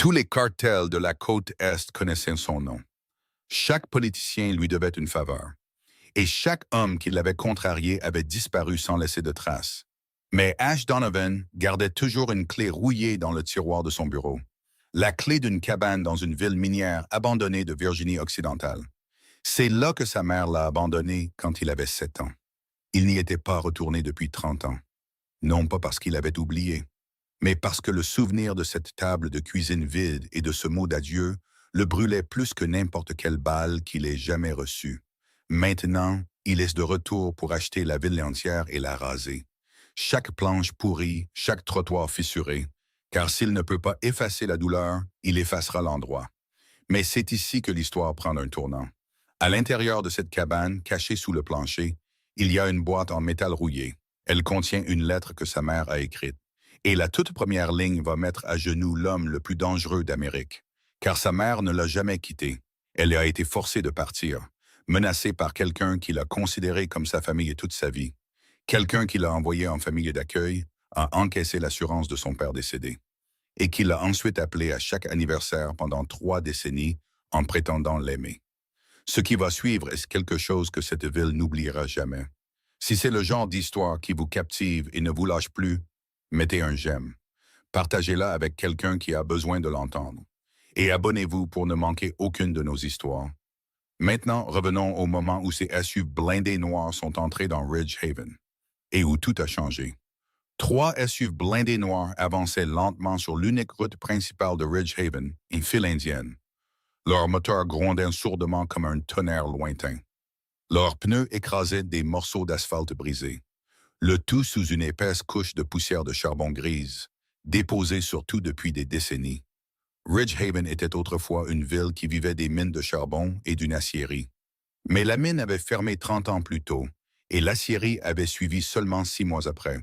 Tous les cartels de la côte Est connaissaient son nom. Chaque politicien lui devait une faveur. Et chaque homme qui l'avait contrarié avait disparu sans laisser de traces. Mais Ash Donovan gardait toujours une clé rouillée dans le tiroir de son bureau. La clé d'une cabane dans une ville minière abandonnée de Virginie occidentale. C'est là que sa mère l'a abandonné quand il avait 7 ans. Il n'y était pas retourné depuis 30 ans. Non pas parce qu'il avait oublié, mais parce que le souvenir de cette table de cuisine vide et de ce mot d'adieu le brûlait plus que n'importe quelle balle qu'il ait jamais reçue. Maintenant, il est de retour pour acheter la ville entière et la raser. Chaque planche pourrie, chaque trottoir fissuré, car s'il ne peut pas effacer la douleur, il effacera l'endroit. Mais c'est ici que l'histoire prend un tournant. À l'intérieur de cette cabane, cachée sous le plancher, il y a une boîte en métal rouillé. Elle contient une lettre que sa mère a écrite. Et la toute première ligne va mettre à genoux l'homme le plus dangereux d'Amérique. Car sa mère ne l'a jamais quitté. Elle a été forcée de partir, menacée par quelqu'un qui l'a considéré comme sa famille toute sa vie. Quelqu'un qui l'a envoyé en famille d'accueil, a encaissé l'assurance de son père décédé. Et qui l'a ensuite appelé à chaque anniversaire pendant 3 décennies en prétendant l'aimer. Ce qui va suivre est quelque chose que cette ville n'oubliera jamais. Si c'est le genre d'histoire qui vous captive et ne vous lâche plus, mettez un j'aime. Partagez-la avec quelqu'un qui a besoin de l'entendre. Et abonnez-vous pour ne manquer aucune de nos histoires. Maintenant, revenons au moment où ces SUV blindés noirs sont entrés dans Ridge Haven. Et où tout a changé. 3 SUV blindés noirs avançaient lentement sur l'unique route principale de Ridge Haven, une file indienne. Leur moteur grondait sourdement comme un tonnerre lointain. Leurs pneus écrasaient des morceaux d'asphalte brisés. Le tout sous une épaisse couche de poussière de charbon grise, déposée surtout depuis des décennies. Ridge Haven était autrefois une ville qui vivait des mines de charbon et d'une aciérie. Mais la mine avait fermé 30 ans plus tôt, et l'aciérie avait suivi seulement 6 mois après,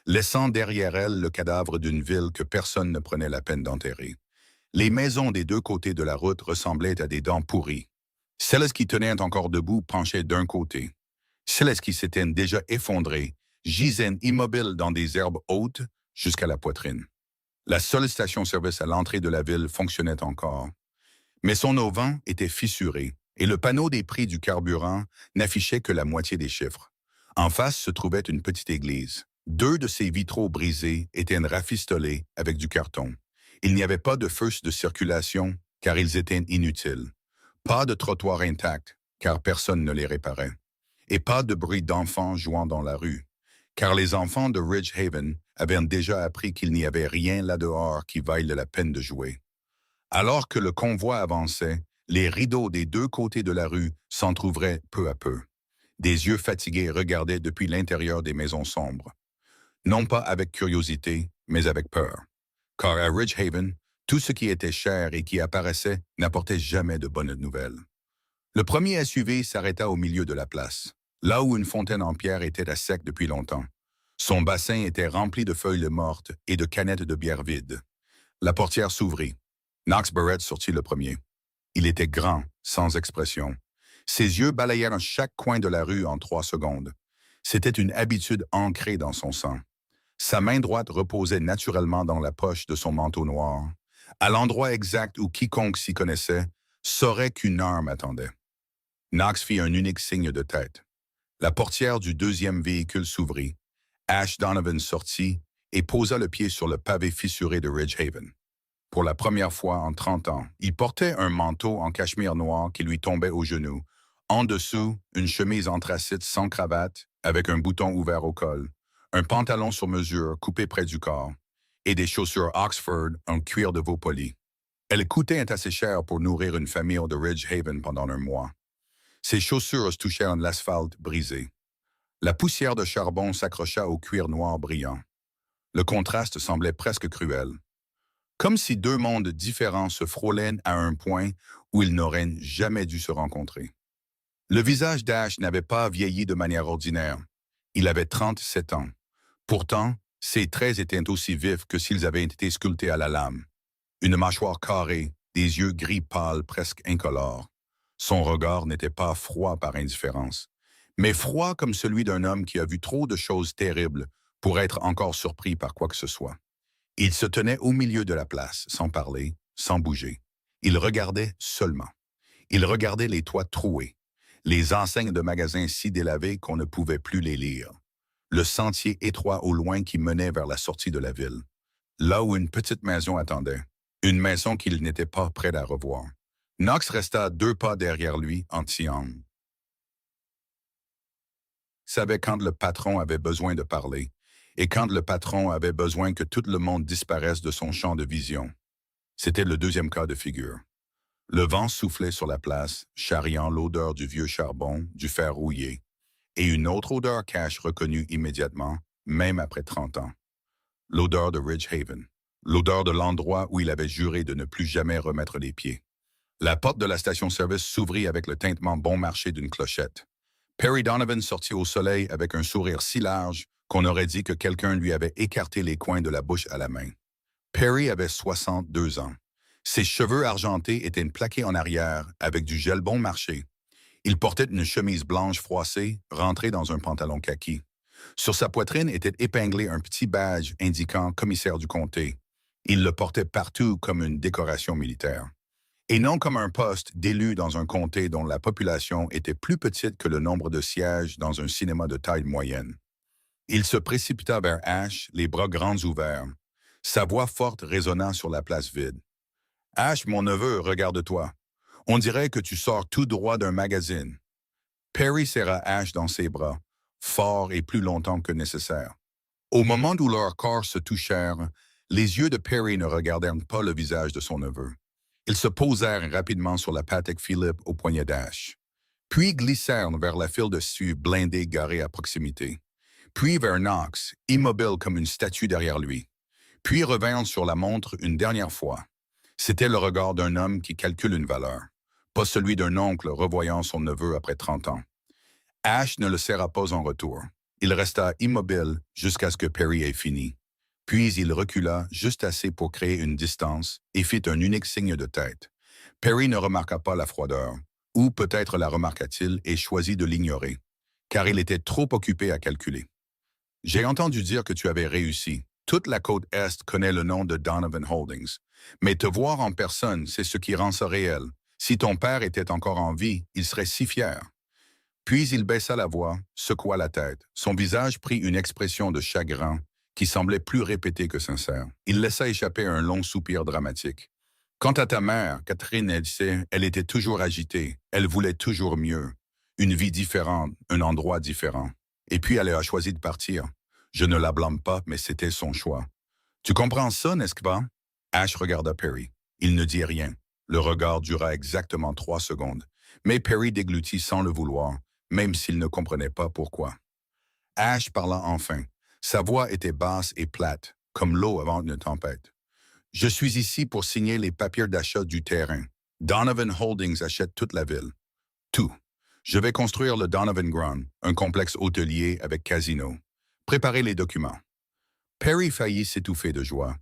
laissant derrière elle le cadavre d'une ville que personne ne prenait la peine d'enterrer. Les maisons des 2 côtés de la route ressemblaient à des dents pourries. Celles qui tenaient encore debout penchaient d'un côté. Celles qui s'étaient déjà effondrées gisaient immobiles dans des herbes hautes jusqu'à la poitrine. La seule station-service à l'entrée de la ville fonctionnait encore. Mais son auvent était fissuré et le panneau des prix du carburant n'affichait que la moitié des chiffres. En face se trouvait une petite église. 2 de ses vitraux brisés étaient rafistolés avec du carton. Il n'y avait pas de feux de circulation car ils étaient inutiles. Pas de trottoir intact car personne ne les réparait. Et pas de bruit d'enfants jouant dans la rue, car les enfants de Ridge Haven avaient déjà appris qu'il n'y avait rien là-dehors qui vaille la peine de jouer. Alors que le convoi avançait, les rideaux des 2 côtés de la rue s'entr'ouvraient peu à peu. Des yeux fatigués regardaient depuis l'intérieur des maisons sombres. Non pas avec curiosité, mais avec peur. Car à Ridge Haven, tout ce qui était cher et qui apparaissait n'apportait jamais de bonnes nouvelles. Le premier SUV s'arrêta au milieu de la place, là où une fontaine en pierre était à sec depuis longtemps. Son bassin était rempli de feuilles mortes et de canettes de bière vides. La portière s'ouvrit. Knox Barrett sortit le premier. Il était grand, sans expression. Ses yeux balayèrent chaque coin de la rue en 3 secondes. C'était une habitude ancrée dans son sang. Sa main droite reposait naturellement dans la poche de son manteau noir, à l'endroit exact où quiconque s'y connaissait saurait qu'une arme attendait. Knox fit un unique signe de tête. La portière du 2e véhicule s'ouvrit. Ash Donovan sortit et posa le pied sur le pavé fissuré de Ridge Haven. Pour la première fois en 30 ans, il portait un manteau en cachemire noir qui lui tombait aux genoux. En dessous, une chemise anthracite sans cravate, avec un bouton ouvert au col, un pantalon sur mesure coupé près du corps, et des chaussures Oxford en cuir de veau poli. Elles coûtaient assez cher pour nourrir une famille de Ridge Haven pendant un mois. Ses chaussures touchèrent l'asphalte brisé. La poussière de charbon s'accrocha au cuir noir brillant. Le contraste semblait presque cruel. Comme si 2 mondes différents se frôlaient à un point où ils n'auraient jamais dû se rencontrer. Le visage d'Ash n'avait pas vieilli de manière ordinaire. Il avait 37 ans. Pourtant, ses traits étaient aussi vifs que s'ils avaient été sculptés à la lame. Une mâchoire carrée, des yeux gris pâles presque incolores. Son regard n'était pas froid par indifférence, mais froid comme celui d'un homme qui a vu trop de choses terribles pour être encore surpris par quoi que ce soit. Il se tenait au milieu de la place, sans parler, sans bouger. Il regardait seulement. Il regardait les toits troués, les enseignes de magasins si délavées qu'on ne pouvait plus les lire, le sentier étroit au loin qui menait vers la sortie de la ville, là où une petite maison attendait, une maison qu'il n'était pas prêt à revoir. Knox resta 2 pas derrière lui en tiant. Savait quand le patron avait besoin de parler et quand le patron avait besoin que tout le monde disparaisse de son champ de vision. C'était le deuxième cas de figure. Le vent soufflait sur la place, charriant l'odeur du vieux charbon, du fer rouillé, et une autre odeur qu'Ash reconnut immédiatement, même après 30 ans. L'odeur de Ridge Haven, l'odeur de l'endroit où il avait juré de ne plus jamais remettre les pieds. La porte de la station-service s'ouvrit avec le tintement bon marché d'une clochette. Perry Donovan sortit au soleil avec un sourire si large qu'on aurait dit que quelqu'un lui avait écarté les coins de la bouche à la main. Perry avait 62 ans. Ses cheveux argentés étaient plaqués en arrière avec du gel bon marché. Il portait une chemise blanche froissée, rentrée dans un pantalon kaki. Sur sa poitrine était épinglé un petit badge indiquant commissaire du comté. Il le portait partout comme une décoration militaire. Et non comme un poste d'élu dans un comté dont la population était plus petite que le nombre de sièges dans un cinéma de taille moyenne. Il se précipita vers Ash, les bras grands ouverts. Sa voix forte résonna sur la place vide. « Ash, mon neveu, regarde-toi. On dirait que tu sors tout droit d'un magazine. » Perry serra Ash dans ses bras, fort et plus longtemps que nécessaire. Au moment où leurs corps se touchèrent, les yeux de Perry ne regardèrent pas le visage de son neveu. Ils se posèrent rapidement sur la Patek Philippe au poignet d'Ash, puis glissèrent vers la file de SUV blindés garés à proximité, puis vers Knox, immobile comme une statue derrière lui, puis revinrent sur la montre une dernière fois. C'était le regard d'un homme qui calcule une valeur, pas celui d'un oncle revoyant son neveu après 30 ans. Ash ne le serra pas en retour. Il resta immobile jusqu'à ce que Perry ait fini. Puis il recula juste assez pour créer une distance et fit un unique signe de tête. Perry ne remarqua pas la froideur, ou peut-être la remarqua-t-il et choisit de l'ignorer, car il était trop occupé à calculer. « J'ai entendu dire que tu avais réussi. Toute la côte Est connaît le nom de Donovan Holdings. Mais te voir en personne, c'est ce qui rend ça réel. Si ton père était encore en vie, il serait si fier. » Puis il baissa la voix, secoua la tête. Son visage prit une expression de chagrin qui semblait plus répétée que sincère. Il laissa échapper un long soupir dramatique. « Quant à ta mère, Catherine, elle était toujours agitée. Elle voulait toujours mieux. Une vie différente, un endroit différent. Et puis elle a choisi de partir. Je ne la blâme pas, mais c'était son choix. Tu comprends ça, n'est-ce pas? » Ash regarda Perry. Il ne dit rien. Le regard dura exactement 3 secondes. Mais Perry déglutit sans le vouloir, même s'il ne comprenait pas pourquoi. Ash parla enfin. Sa voix était basse et plate, comme l'eau avant une tempête. « Je suis ici pour signer les papiers d'achat du terrain. Donovan Holdings achète toute la ville. Tout. Je vais construire le Donovan Ground, un complexe hôtelier avec casino. Préparez les documents. » Perry faillit s'étouffer de joie.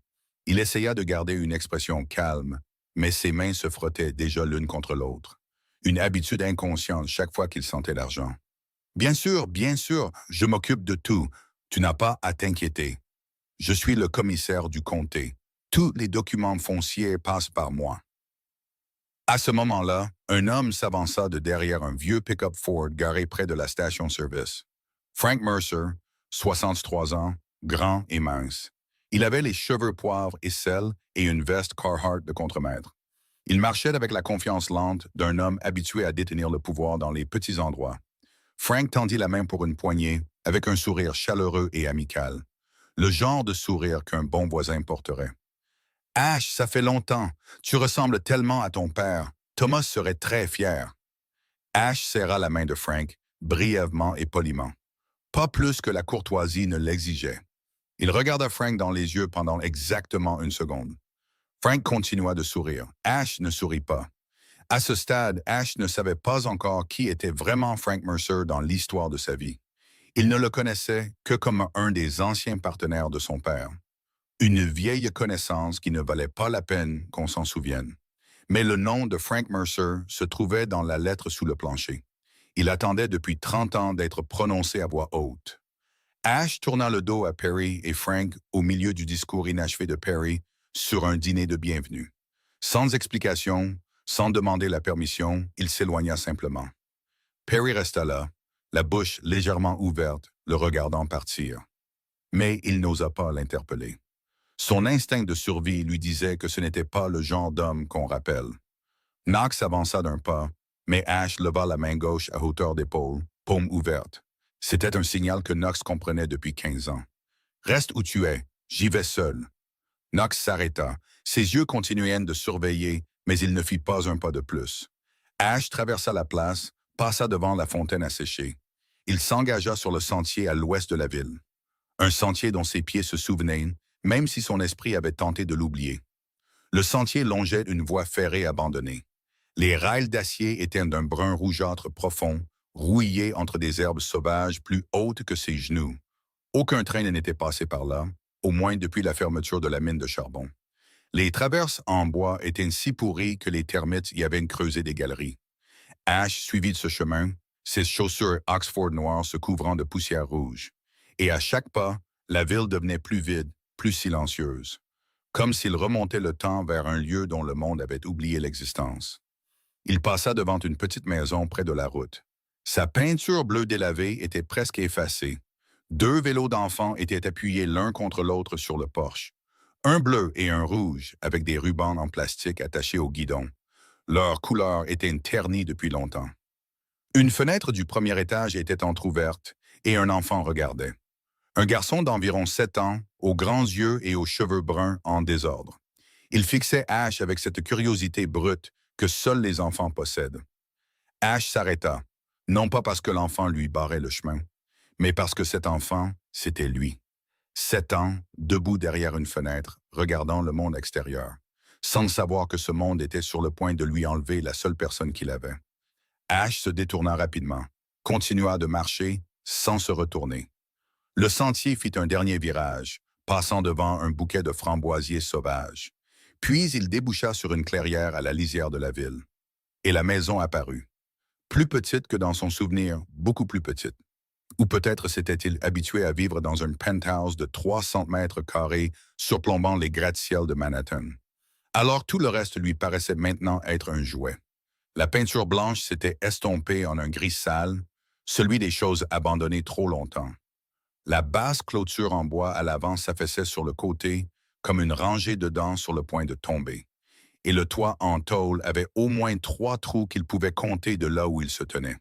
Il essaya de garder une expression calme, mais ses mains se frottaient déjà l'une contre l'autre. Une habitude inconsciente chaque fois qu'il sentait l'argent. « Bien sûr, je m'occupe de tout. Tu n'as pas à t'inquiéter. Je suis le commissaire du comté. Tous les documents fonciers passent par moi. » À ce moment-là, un homme s'avança de derrière un vieux pick-up Ford garé près de la station-service. Frank Mercer, 63 ans, grand et mince. Il avait les cheveux poivre et sel et une veste Carhartt de contremaître. Il marchait avec la confiance lente d'un homme habitué à détenir le pouvoir dans les petits endroits. Frank tendit la main pour une poignée, avec un sourire chaleureux et amical. Le genre de sourire qu'un bon voisin porterait. « Ash, ça fait longtemps. Tu ressembles tellement à ton père. Thomas serait très fier. » Ash serra la main de Frank, brièvement et poliment. Pas plus que la courtoisie ne l'exigeait. Il regarda Frank dans les yeux pendant exactement 1 seconde. Frank continua de sourire. Ash ne sourit pas. À ce stade, Ash ne savait pas encore qui était vraiment Frank Mercer dans l'histoire de sa vie. Il ne le connaissait que comme un des anciens partenaires de son père. Une vieille connaissance qui ne valait pas la peine qu'on s'en souvienne. Mais le nom de Frank Mercer se trouvait dans la lettre sous le plancher. Il attendait depuis 30 ans d'être prononcé à voix haute. Ash tourna le dos à Perry et Frank au milieu du discours inachevé de Perry sur un dîner de bienvenue. Sans explication, sans demander la permission, il s'éloigna simplement. Perry resta là, la bouche légèrement ouverte, le regardant partir. Mais il n'osa pas l'interpeller. Son instinct de survie lui disait que ce n'était pas le genre d'homme qu'on rappelle. Knox avança d'un pas, mais Ash leva la main gauche à hauteur d'épaule, paume ouverte. C'était un signal que Knox comprenait depuis 15 ans. « Reste où tu es, j'y vais seul. » Knox s'arrêta. Ses yeux continuaient de surveiller, mais il ne fit pas un pas de plus. Ash traversa la place, passa devant la fontaine à sécher. Il s'engagea sur le sentier à l'ouest de la ville. Un sentier dont ses pieds se souvenaient, même si son esprit avait tenté de l'oublier. Le sentier longeait une voie ferrée abandonnée. Les rails d'acier étaient d'un brun rougeâtre profond, rouillés entre des herbes sauvages plus hautes que ses genoux. Aucun train n'était passé par là, au moins depuis la fermeture de la mine de charbon. Les traverses en bois étaient si pourries que les termites y avaient creusé des galeries. Ash suivit ce chemin, ses chaussures Oxford noires se couvrant de poussière rouge. Et à chaque pas, la ville devenait plus vide, plus silencieuse, comme s'il remontait le temps vers un lieu dont le monde avait oublié l'existence. Il passa devant une petite maison près de la route. Sa peinture bleue délavée était presque effacée. 2 vélos d'enfants étaient appuyés l'un contre l'autre sur le porche. Un bleu et un rouge, avec des rubans en plastique attachés au guidon. Leur couleur était ternie depuis longtemps. Une fenêtre du premier étage était entr'ouverte et un enfant regardait. Un garçon d'environ 7 ans, aux grands yeux et aux cheveux bruns en désordre. Il fixait Ash avec cette curiosité brute que seuls les enfants possèdent. Ash s'arrêta, non pas parce que l'enfant lui barrait le chemin, mais parce que cet enfant, c'était lui. 7 ans, debout derrière une fenêtre, regardant le monde extérieur, sans savoir que ce monde était sur le point de lui enlever la seule personne qu'il avait. Ash se détourna rapidement, continua de marcher sans se retourner. Le sentier fit un dernier virage, passant devant un bouquet de framboisiers sauvages. Puis il déboucha sur une clairière à la lisière de la ville. Et la maison apparut. Plus petite que dans son souvenir, beaucoup plus petite. Ou peut-être s'était-il habitué à vivre dans un penthouse de 300 mètres carrés surplombant les gratte-ciels de Manhattan. Alors tout le reste lui paraissait maintenant être un jouet. La peinture blanche s'était estompée en un gris sale, celui des choses abandonnées trop longtemps. La basse clôture en bois à l'avant s'affaissait sur le côté, comme une rangée de dents sur le point de tomber. Et le toit en tôle avait au moins 3 trous qu'il pouvait compter de là où il se tenait.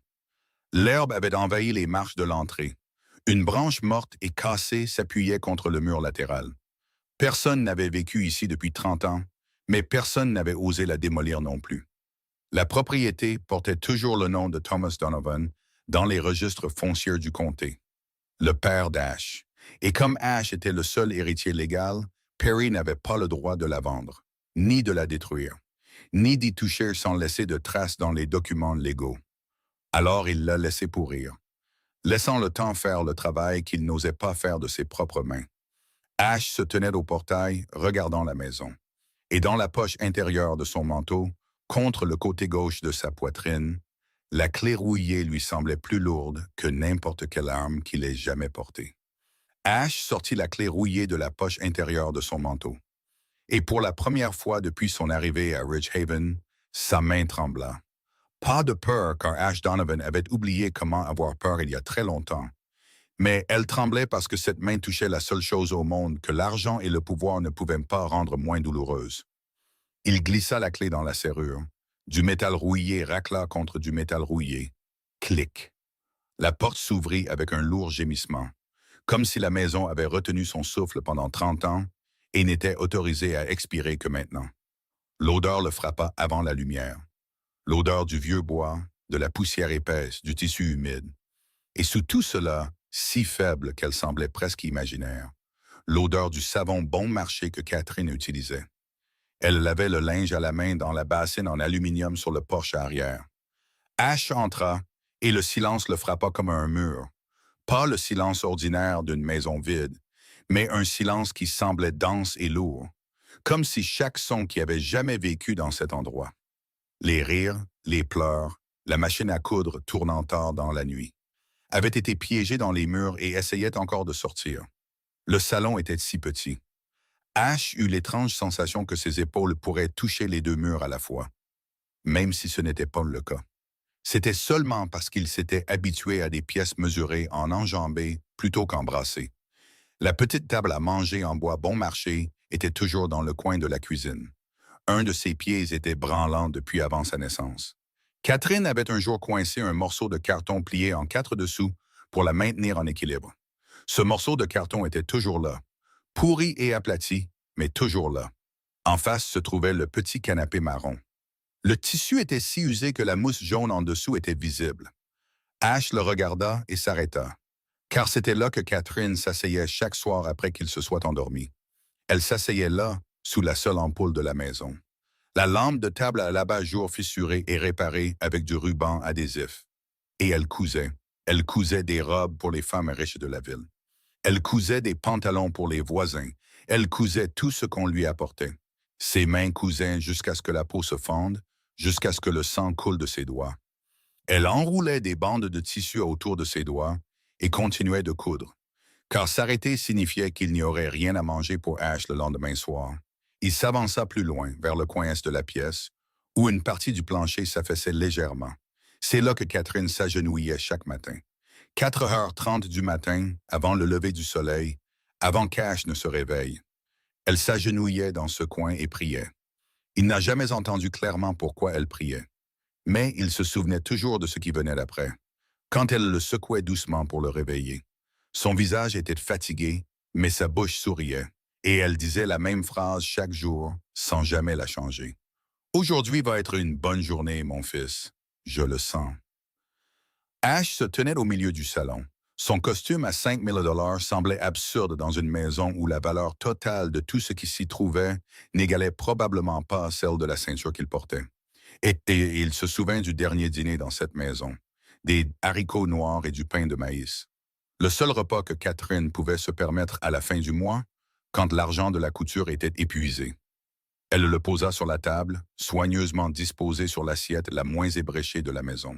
L'herbe avait envahi les marches de l'entrée. Une branche morte et cassée s'appuyait contre le mur latéral. Personne n'avait vécu ici depuis 30 ans, mais personne n'avait osé la démolir non plus. La propriété portait toujours le nom de Thomas Donovan dans les registres fonciers du comté. Le père d'Ash. Et comme Ash était le seul héritier légal, Perry n'avait pas le droit de la vendre, ni de la détruire, ni d'y toucher sans laisser de traces dans les documents légaux. Alors il l'a laissé pourrir, laissant le temps faire le travail qu'il n'osait pas faire de ses propres mains. Ash se tenait au portail, regardant la maison. Et dans la poche intérieure de son manteau, contre le côté gauche de sa poitrine, la clé rouillée lui semblait plus lourde que n'importe quelle arme qu'il ait jamais portée. Ash sortit la clé rouillée de la poche intérieure de son manteau. Et pour la première fois depuis son arrivée à Ridge Haven, sa main trembla. Pas de peur car Ash Donovan avait oublié comment avoir peur il y a très longtemps. Mais elle tremblait parce que cette main touchait la seule chose au monde que l'argent et le pouvoir ne pouvaient pas rendre moins douloureuse. Il glissa la clé dans la serrure. Du métal rouillé racla contre du métal rouillé. Clic. La porte s'ouvrit avec un lourd gémissement, comme si la maison avait retenu son souffle pendant 30 ans et n'était autorisée à expirer que maintenant. L'odeur le frappa avant la lumière. L'odeur du vieux bois, de la poussière épaisse, du tissu humide. Et sous tout cela, si faible qu'elle semblait presque imaginaire, l'odeur du savon bon marché que Catherine utilisait. Elle lavait le linge à la main dans la bassine en aluminium sur le porche arrière. Ash entra, et le silence le frappa comme un mur. Pas le silence ordinaire d'une maison vide, mais un silence qui semblait dense et lourd, comme si chaque son qui avait jamais vécu dans cet endroit. Les rires, les pleurs, la machine à coudre tournant tard dans la nuit, avaient été piégés dans les murs et essayaient encore de sortir. Le salon était si petit. Ash eut l'étrange sensation que ses épaules pourraient toucher les deux murs à la fois, même si ce n'était pas le cas. C'était seulement parce qu'il s'était habitué à des pièces mesurées en enjambées plutôt qu'embrassées. La petite table à manger en bois bon marché était toujours dans le coin de la cuisine. Un de ses pieds était branlant depuis avant sa naissance. Catherine avait un jour coincé un morceau de carton plié en 4 dessous pour la maintenir en équilibre. Ce morceau de carton était toujours là, pourri et aplati, mais toujours là. En face se trouvait le petit canapé marron. Le tissu était si usé que la mousse jaune en dessous était visible. Ash le regarda et s'arrêta, car c'était là que Catherine s'asseyait chaque soir après qu'il se soit endormi. Elle s'asseyait là, sous la seule ampoule de la maison. La lampe de table à l'abat-jour fissurée et réparée avec du ruban adhésif. Et elle cousait. Elle cousait des robes pour les femmes riches de la ville. Elle cousait des pantalons pour les voisins. Elle cousait tout ce qu'on lui apportait. Ses mains cousaient jusqu'à ce que la peau se fende, jusqu'à ce que le sang coule de ses doigts. Elle enroulait des bandes de tissu autour de ses doigts et continuait de coudre, car s'arrêter signifiait qu'il n'y aurait rien à manger pour Ash le lendemain soir. Il s'avança plus loin, vers le coin est de la pièce, où une partie du plancher s'affaissait légèrement. C'est là que Catherine s'agenouillait chaque matin. 4h30 du matin, avant le lever du soleil, avant qu'Ash ne se réveille. Elle s'agenouillait dans ce coin et priait. Il n'a jamais entendu clairement pourquoi elle priait, mais il se souvenait toujours de ce qui venait d'après, quand elle le secouait doucement pour le réveiller. Son visage était fatigué, mais sa bouche souriait, et elle disait la même phrase chaque jour, sans jamais la changer. « Aujourd'hui va être une bonne journée, mon fils. Je le sens. » Ash se tenait au milieu du salon. Son costume à 5 000 $ semblait absurde dans une maison où la valeur totale de tout ce qui s'y trouvait n'égalait probablement pas celle de la ceinture qu'il portait. Et il se souvint du dernier dîner dans cette maison, des haricots noirs et du pain de maïs. Le seul repas que Catherine pouvait se permettre à la fin du mois, quand l'argent de la couture était épuisé. Elle le posa sur la table, soigneusement disposé sur l'assiette la moins ébréchée de la maison.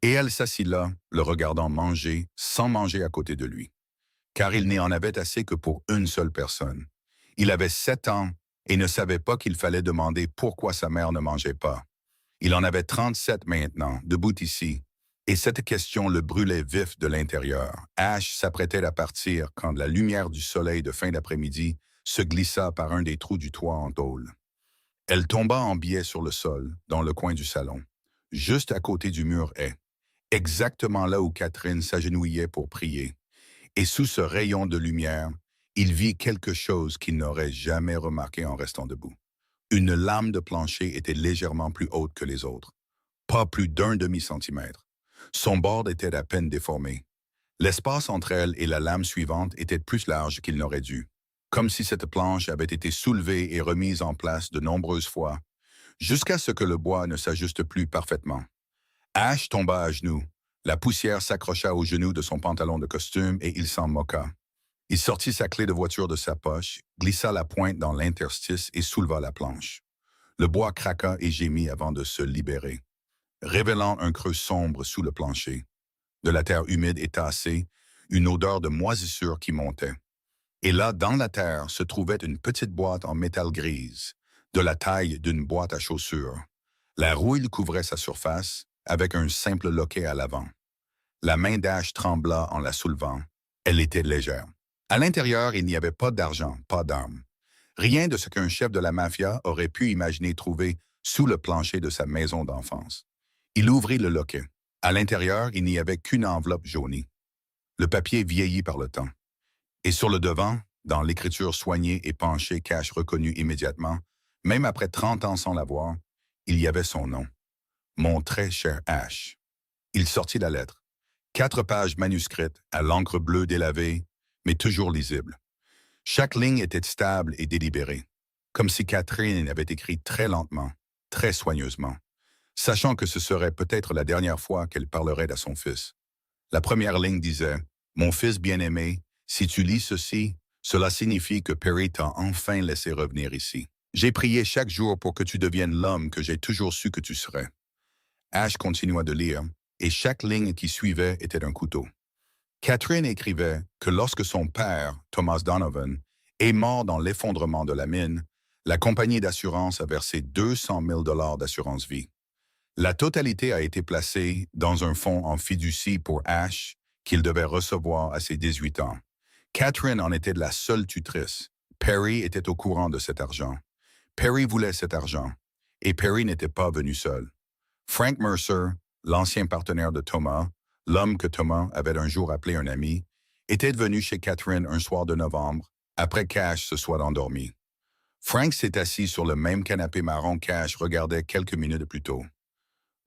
Et elle s'assit là, le regardant manger, sans manger à côté de lui. Car il n'y en avait assez que pour une seule personne. Il avait 7 ans et ne savait pas qu'il fallait demander pourquoi sa mère ne mangeait pas. Il en avait 37 maintenant, debout ici, et cette question le brûlait vif de l'intérieur. Ash s'apprêtait à partir quand la lumière du soleil de fin d'après-midi se glissa par un des trous du toit en tôle. Elle tomba en biais sur le sol, dans le coin du salon, juste à côté du mur haie, exactement là où Catherine s'agenouillait pour prier. Et sous ce rayon de lumière, il vit quelque chose qu'il n'aurait jamais remarqué en restant debout. Une lame de plancher était légèrement plus haute que les autres, pas plus d'un demi-centimètre. Son bord était à peine déformé. L'espace entre elle et la lame suivante était plus large qu'il n'aurait dû, comme si cette planche avait été soulevée et remise en place de nombreuses fois, jusqu'à ce que le bois ne s'ajuste plus parfaitement. Ash tomba à genoux. La poussière s'accrocha aux genoux de son pantalon de costume et il s'en moqua. Il sortit sa clé de voiture de sa poche, glissa la pointe dans l'interstice et souleva la planche. Le bois craqua et gémit avant de se libérer, révélant un creux sombre sous le plancher. De la terre humide et tassée, une odeur de moisissure qui montait. Et là, dans la terre, se trouvait une petite boîte en métal grise, de la taille d'une boîte à chaussures. La rouille couvrait sa surface, avec un simple loquet à l'avant. La main d'Ash trembla en la soulevant. Elle était légère. À l'intérieur, il n'y avait pas d'argent, pas d'armes. Rien de ce qu'un chef de la mafia aurait pu imaginer trouver sous le plancher de sa maison d'enfance. Il ouvrit le loquet. À l'intérieur, il n'y avait qu'une enveloppe jaunie. Le papier vieilli par le temps. Et sur le devant, dans l'écriture soignée et penchée qu'Ash reconnut immédiatement, même après 30 ans sans la voir, il y avait son nom. Mon très cher Ash. Il sortit la lettre. 4 pages manuscrites, à l'encre bleue délavée, mais toujours lisible. Chaque ligne était stable et délibérée, comme si Catherine avait écrit très lentement, très soigneusement, sachant que ce serait peut-être la dernière fois qu'elle parlerait à son fils. La première ligne disait « Mon fils bien-aimé, si tu lis ceci, cela signifie que Perry t'a enfin laissé revenir ici. J'ai prié chaque jour pour que tu deviennes l'homme que j'ai toujours su que tu serais. » Ash continua de lire, et chaque ligne qui suivait était un couteau. Catherine écrivait que lorsque son père, Thomas Donovan, est mort dans l'effondrement de la mine, la compagnie d'assurance a versé 200 000 d'assurance vie. La totalité a été placée dans un fonds en fiducie pour Ash qu'il devait recevoir à ses 18 ans. Catherine en était la seule tutrice. Perry était au courant de cet argent. Perry voulait cet argent, et Perry n'était pas venu seul. Frank Mercer, l'ancien partenaire de Thomas, l'homme que Thomas avait un jour appelé un ami, était venu chez Catherine un soir de novembre, après qu'Ash se soit endormi. Frank s'est assis sur le même canapé marron qu'Ash regardait quelques minutes plus tôt.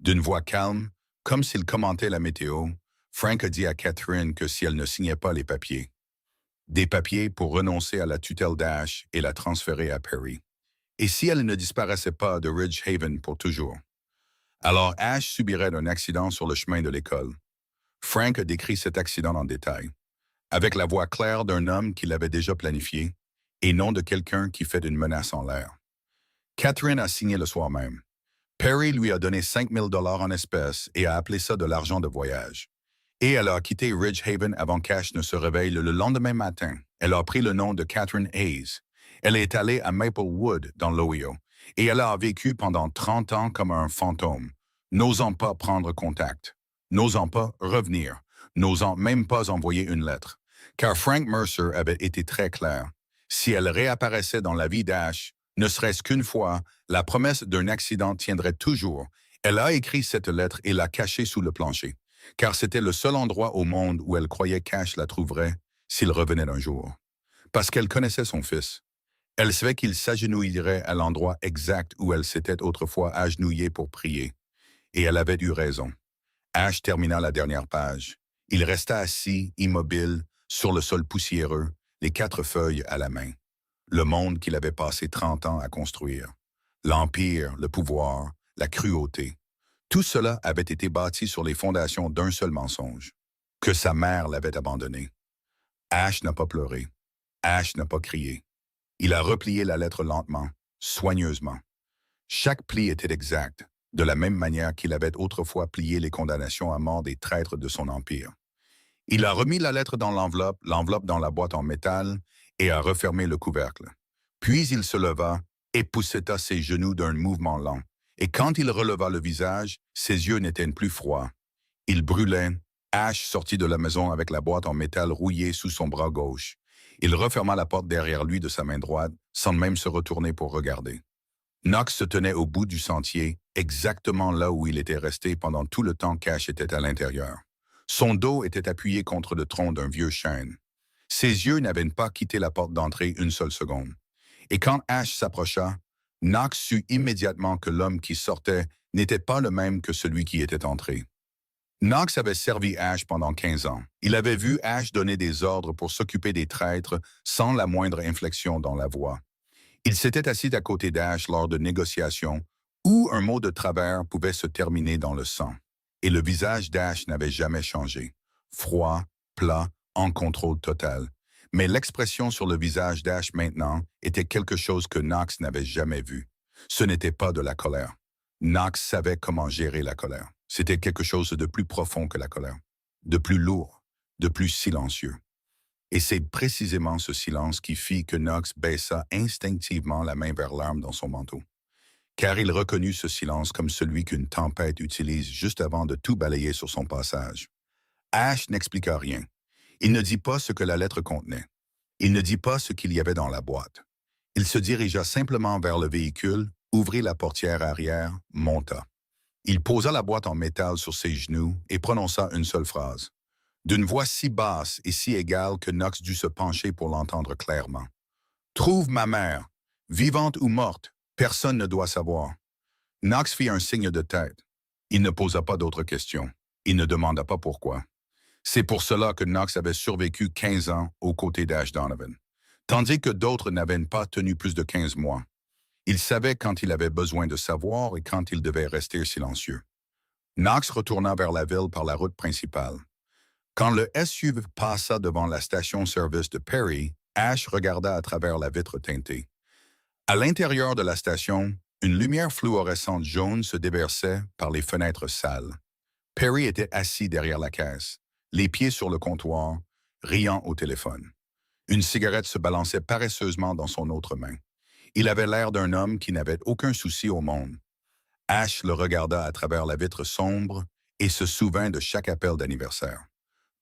D'une voix calme, comme s'il commentait la météo, Frank a dit à Catherine que si elle ne signait pas les papiers, des papiers pour renoncer à la tutelle d'Ash et la transférer à Perry, et si elle ne disparaissait pas de Ridge Haven pour toujours, alors Ash subirait un accident sur le chemin de l'école. Frank a décrit cet accident en détail, avec la voix claire d'un homme qui l'avait déjà planifié, et non de quelqu'un qui fait une menace en l'air. Catherine a signé le soir même. Perry lui a donné 5 000 en espèces et a appelé ça de l'argent de voyage. Et elle a quitté Ridge Haven avant qu'Ash ne se réveille le lendemain matin. Elle a pris le nom de Catherine Hayes. Elle est allée à Maplewood, dans l'Ohio, et elle a vécu pendant 30 ans comme un fantôme, n'osant pas prendre contact, n'osant pas revenir, n'osant même pas envoyer une lettre. Car Frank Mercer avait été très clair. Si elle réapparaissait dans la vie d'Ash, ne serait-ce qu'une fois, la promesse d'un accident tiendrait toujours. Elle a écrit cette lettre et l'a cachée sous le plancher, car c'était le seul endroit au monde où elle croyait qu'Ash la trouverait s'il revenait un jour. Parce qu'elle connaissait son fils. Elle savait qu'il s'agenouillerait à l'endroit exact où elle s'était autrefois agenouillée pour prier. Et elle avait eu raison. Ash termina la dernière page. Il resta assis, immobile, sur le sol poussiéreux, les 4 feuilles à la main. Le monde qu'il avait passé 30 ans à construire. L'empire, le pouvoir, la cruauté. Tout cela avait été bâti sur les fondations d'un seul mensonge, que sa mère l'avait abandonné. Ash n'a pas pleuré. Ash n'a pas crié. Il a replié la lettre lentement, soigneusement. Chaque pli était exact, de la même manière qu'il avait autrefois plié les condamnations à mort des traîtres de son empire. Il a remis la lettre dans l'enveloppe dans la boîte en métal, et a refermé le couvercle. Puis il se leva et pousseta ses genoux d'un mouvement lent. Et quand il releva le visage, ses yeux n'étaient plus froids. Il brûlait. Ash sortit de la maison avec la boîte en métal rouillée sous son bras gauche. Il referma la porte derrière lui de sa main droite, sans même se retourner pour regarder. Knox se tenait au bout du sentier, exactement là où il était resté pendant tout le temps qu'Ash était à l'intérieur. Son dos était appuyé contre le tronc d'un vieux chêne. Ses yeux n'avaient pas quitté la porte d'entrée une seule seconde. Et quand Ash s'approcha, Knox sut immédiatement que l'homme qui sortait n'était pas le même que celui qui était entré. Knox avait servi Ash pendant 15 ans. Il avait vu Ash donner des ordres pour s'occuper des traîtres sans la moindre inflexion dans la voix. Il s'était assis à côté d'Ash lors de négociations où un mot de travers pouvait se terminer dans le sang. Et le visage d'Ash n'avait jamais changé. Froid, plat, en contrôle total. Mais l'expression sur le visage d'Ash maintenant était quelque chose que Knox n'avait jamais vu. Ce n'était pas de la colère. Knox savait comment gérer la colère. C'était quelque chose de plus profond que la colère, de plus lourd, de plus silencieux. Et c'est précisément ce silence qui fit que Knox baissa instinctivement la main vers l'arme dans son manteau. Car il reconnut ce silence comme celui qu'une tempête utilise juste avant de tout balayer sur son passage. Ash n'expliqua rien. Il ne dit pas ce que la lettre contenait. Il ne dit pas ce qu'il y avait dans la boîte. Il se dirigea simplement vers le véhicule, ouvrit la portière arrière, monta. Il posa la boîte en métal sur ses genoux et prononça une seule phrase. D'une voix si basse et si égale que Knox dut se pencher pour l'entendre clairement. « Trouve ma mère, vivante ou morte, personne ne doit savoir. » Knox fit un signe de tête. Il ne posa pas d'autres questions. Il ne demanda pas pourquoi. C'est pour cela que Knox avait survécu 15 ans aux côtés d'Ash Donovan, tandis que d'autres n'avaient pas tenu plus de 15 mois. Il savait quand il avait besoin de savoir et quand il devait rester silencieux. Knox retourna vers la ville par la route principale. Quand le SUV passa devant la station-service de Perry, Ash regarda à travers la vitre teintée. À l'intérieur de la station, une lumière fluorescente jaune se déversait par les fenêtres sales. Perry était assis derrière la caisse, les pieds sur le comptoir, riant au téléphone. Une cigarette se balançait paresseusement dans son autre main. Il avait l'air d'un homme qui n'avait aucun souci au monde. Ash le regarda à travers la vitre sombre et se souvint de chaque appel d'anniversaire.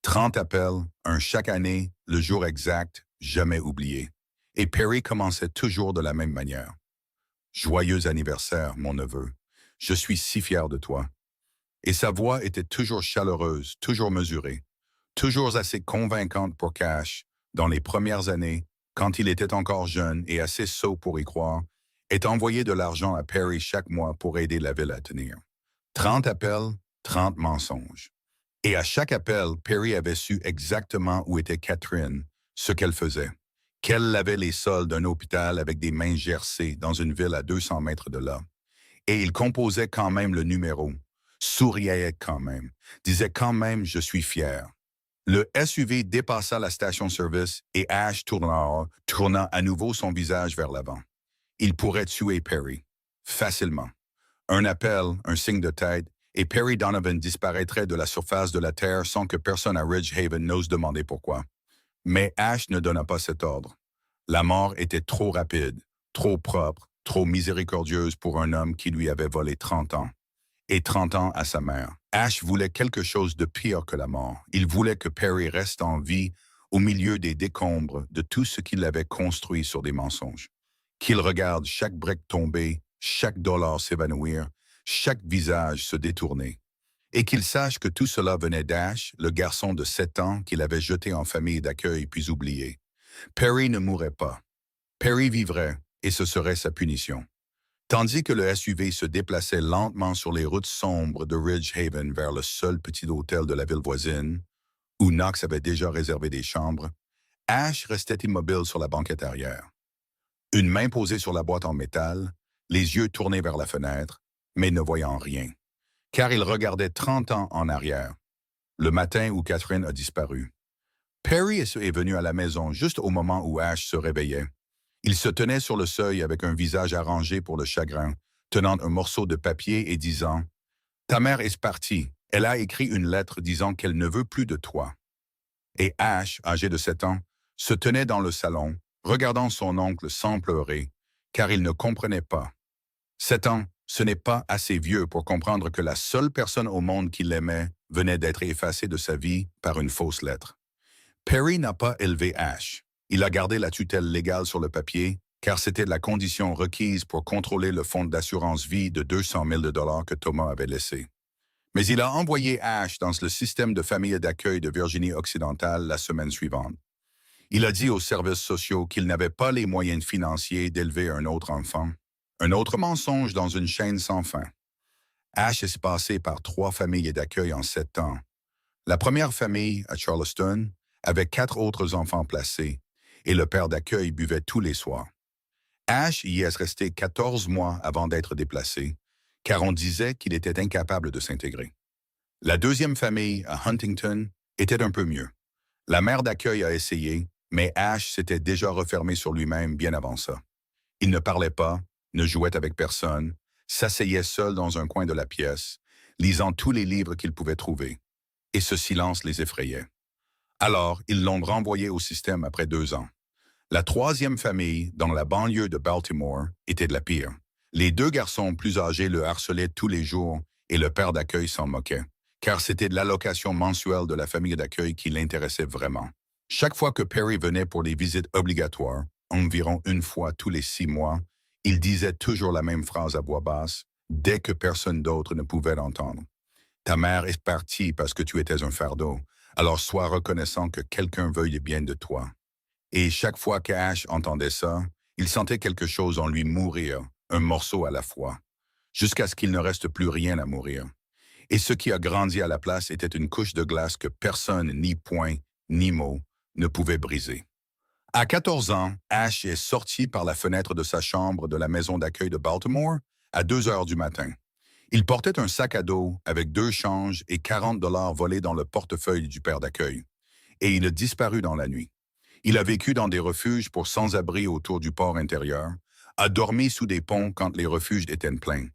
30 appels, un chaque année, le jour exact, jamais oublié. Et Perry commençait toujours de la même manière. Joyeux anniversaire, mon neveu. Je suis si fier de toi. Et sa voix était toujours chaleureuse, toujours mesurée, toujours assez convaincante pour qu'Ash, dans les premières années, quand il était encore jeune et assez sot pour y croire, ait envoyé de l'argent à Perry chaque mois pour aider la ville à tenir. 30 appels, 30 mensonges. Et à chaque appel, Perry avait su exactement où était Catherine, ce qu'elle faisait. Qu'elle lavait les sols d'un hôpital avec des mains gercées dans une ville à 200 mètres de là. Et il composait quand même le numéro, souriait quand même, disait quand même « je suis fier ». Le SUV dépassa la station-service et Ash tourna à nouveau son visage vers l'avant. Il pourrait tuer Perry, facilement. Un appel, un signe de tête, et Perry Donovan disparaîtrait de la surface de la Terre sans que personne à Ridgehaven n'ose demander pourquoi. Mais Ash ne donna pas cet ordre. La mort était trop rapide, trop propre, trop miséricordieuse pour un homme qui lui avait volé 30 ans. Et 30 ans à sa mère. Ash voulait quelque chose de pire que la mort. Il voulait que Perry reste en vie au milieu des décombres de tout ce qu'il avait construit sur des mensonges. Qu'il regarde chaque brique tomber, chaque dollar s'évanouir, chaque visage se détourner. Et qu'il sache que tout cela venait d'Ash, le garçon de 7 ans qu'il avait jeté en famille d'accueil puis oublié. Perry ne mourrait pas. Perry vivrait, et ce serait sa punition. Tandis que le SUV se déplaçait lentement sur les routes sombres de Ridgehaven vers le seul petit hôtel de la ville voisine, où Knox avait déjà réservé des chambres, Ash restait immobile sur la banquette arrière. Une main posée sur la boîte en métal, les yeux tournés vers la fenêtre, mais ne voyant rien, car il regardait 30 ans en arrière, le matin où Catherine a disparu. Perry est venu à la maison juste au moment où Ash se réveillait. Il se tenait sur le seuil avec un visage arrangé pour le chagrin, tenant un morceau de papier et disant « Ta mère est partie. Elle a écrit une lettre disant qu'elle ne veut plus de toi. » Et Ash, âgé de 7 ans, se tenait dans le salon, regardant son oncle sans pleurer, car il ne comprenait pas. 7 ans, ce n'est pas assez vieux pour comprendre que la seule personne au monde qui l'aimait venait d'être effacée de sa vie par une fausse lettre. Perry n'a pas élevé Ash. Il a gardé la tutelle légale sur le papier, car c'était la condition requise pour contrôler le fonds d'assurance vie de 200 000 que Thomas avait laissé. Mais il a envoyé Ash dans le système de famille d'accueil de Virginie-Occidentale la semaine suivante. Il a dit aux services sociaux qu'il n'avait pas les moyens financiers d'élever un autre enfant. Un autre mensonge dans une chaîne sans fin. Ash est passé par 3 familles d'accueil en 7 ans. La première famille, à Charleston, avait 4 autres enfants placés, et le père d'accueil buvait tous les soirs. Ash y est resté 14 mois avant d'être déplacé, car on disait qu'il était incapable de s'intégrer. La deuxième famille, à Huntington, était un peu mieux. La mère d'accueil a essayé, mais Ash s'était déjà refermé sur lui-même bien avant ça. Il ne parlait pas, ne jouait avec personne, s'asseyait seul dans un coin de la pièce, lisant tous les livres qu'il pouvait trouver. Et ce silence les effrayait. Alors, ils l'ont renvoyé au système après 2 ans. La troisième famille, dans la banlieue de Baltimore, était de la pire. Les 2 garçons plus âgés le harcelaient tous les jours et le père d'accueil s'en moquait, car c'était de l'allocation mensuelle de la famille d'accueil qui l'intéressait vraiment. Chaque fois que Perry venait pour des visites obligatoires, environ une fois tous les 6 mois, il disait toujours la même phrase à voix basse, dès que personne d'autre ne pouvait l'entendre. « Ta mère est partie parce que tu étais un fardeau, alors sois reconnaissant que quelqu'un veuille bien de toi. » Et chaque fois qu'Ash entendait ça, il sentait quelque chose en lui mourir, un morceau à la fois, jusqu'à ce qu'il ne reste plus rien à mourir. Et ce qui a grandi à la place était une couche de glace que personne, ni point, ni mot, ne pouvait briser. À 14 ans, Ash est sorti par la fenêtre de sa chambre de la maison d'accueil de Baltimore à 2 heures du matin. Il portait un sac à dos avec 2 changes et 40 $ volés dans le portefeuille du père d'accueil. Et il a disparu dans la nuit. Il a vécu dans des refuges pour sans-abri autour du port intérieur, a dormi sous des ponts quand les refuges étaient pleins.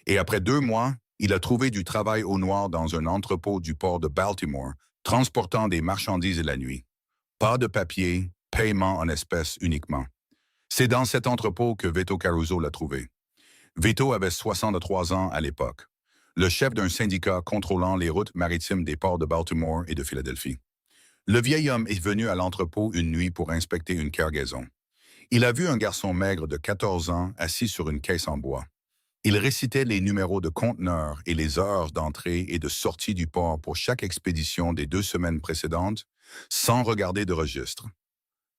Et après 2 mois, il a trouvé du travail au noir dans un entrepôt du port de Baltimore, transportant des marchandises la nuit. Pas de papier, paiement en espèces uniquement. C'est dans cet entrepôt que Vito Caruso l'a trouvé. Vito avait 63 ans à l'époque, le chef d'un syndicat contrôlant les routes maritimes des ports de Baltimore et de Philadelphie. Le vieil homme est venu à l'entrepôt une nuit pour inspecter une cargaison. Il a vu un garçon maigre de 14 ans assis sur une caisse en bois. Il récitait les numéros de conteneurs et les heures d'entrée et de sortie du port pour chaque expédition des 2 semaines précédentes, sans regarder de registre.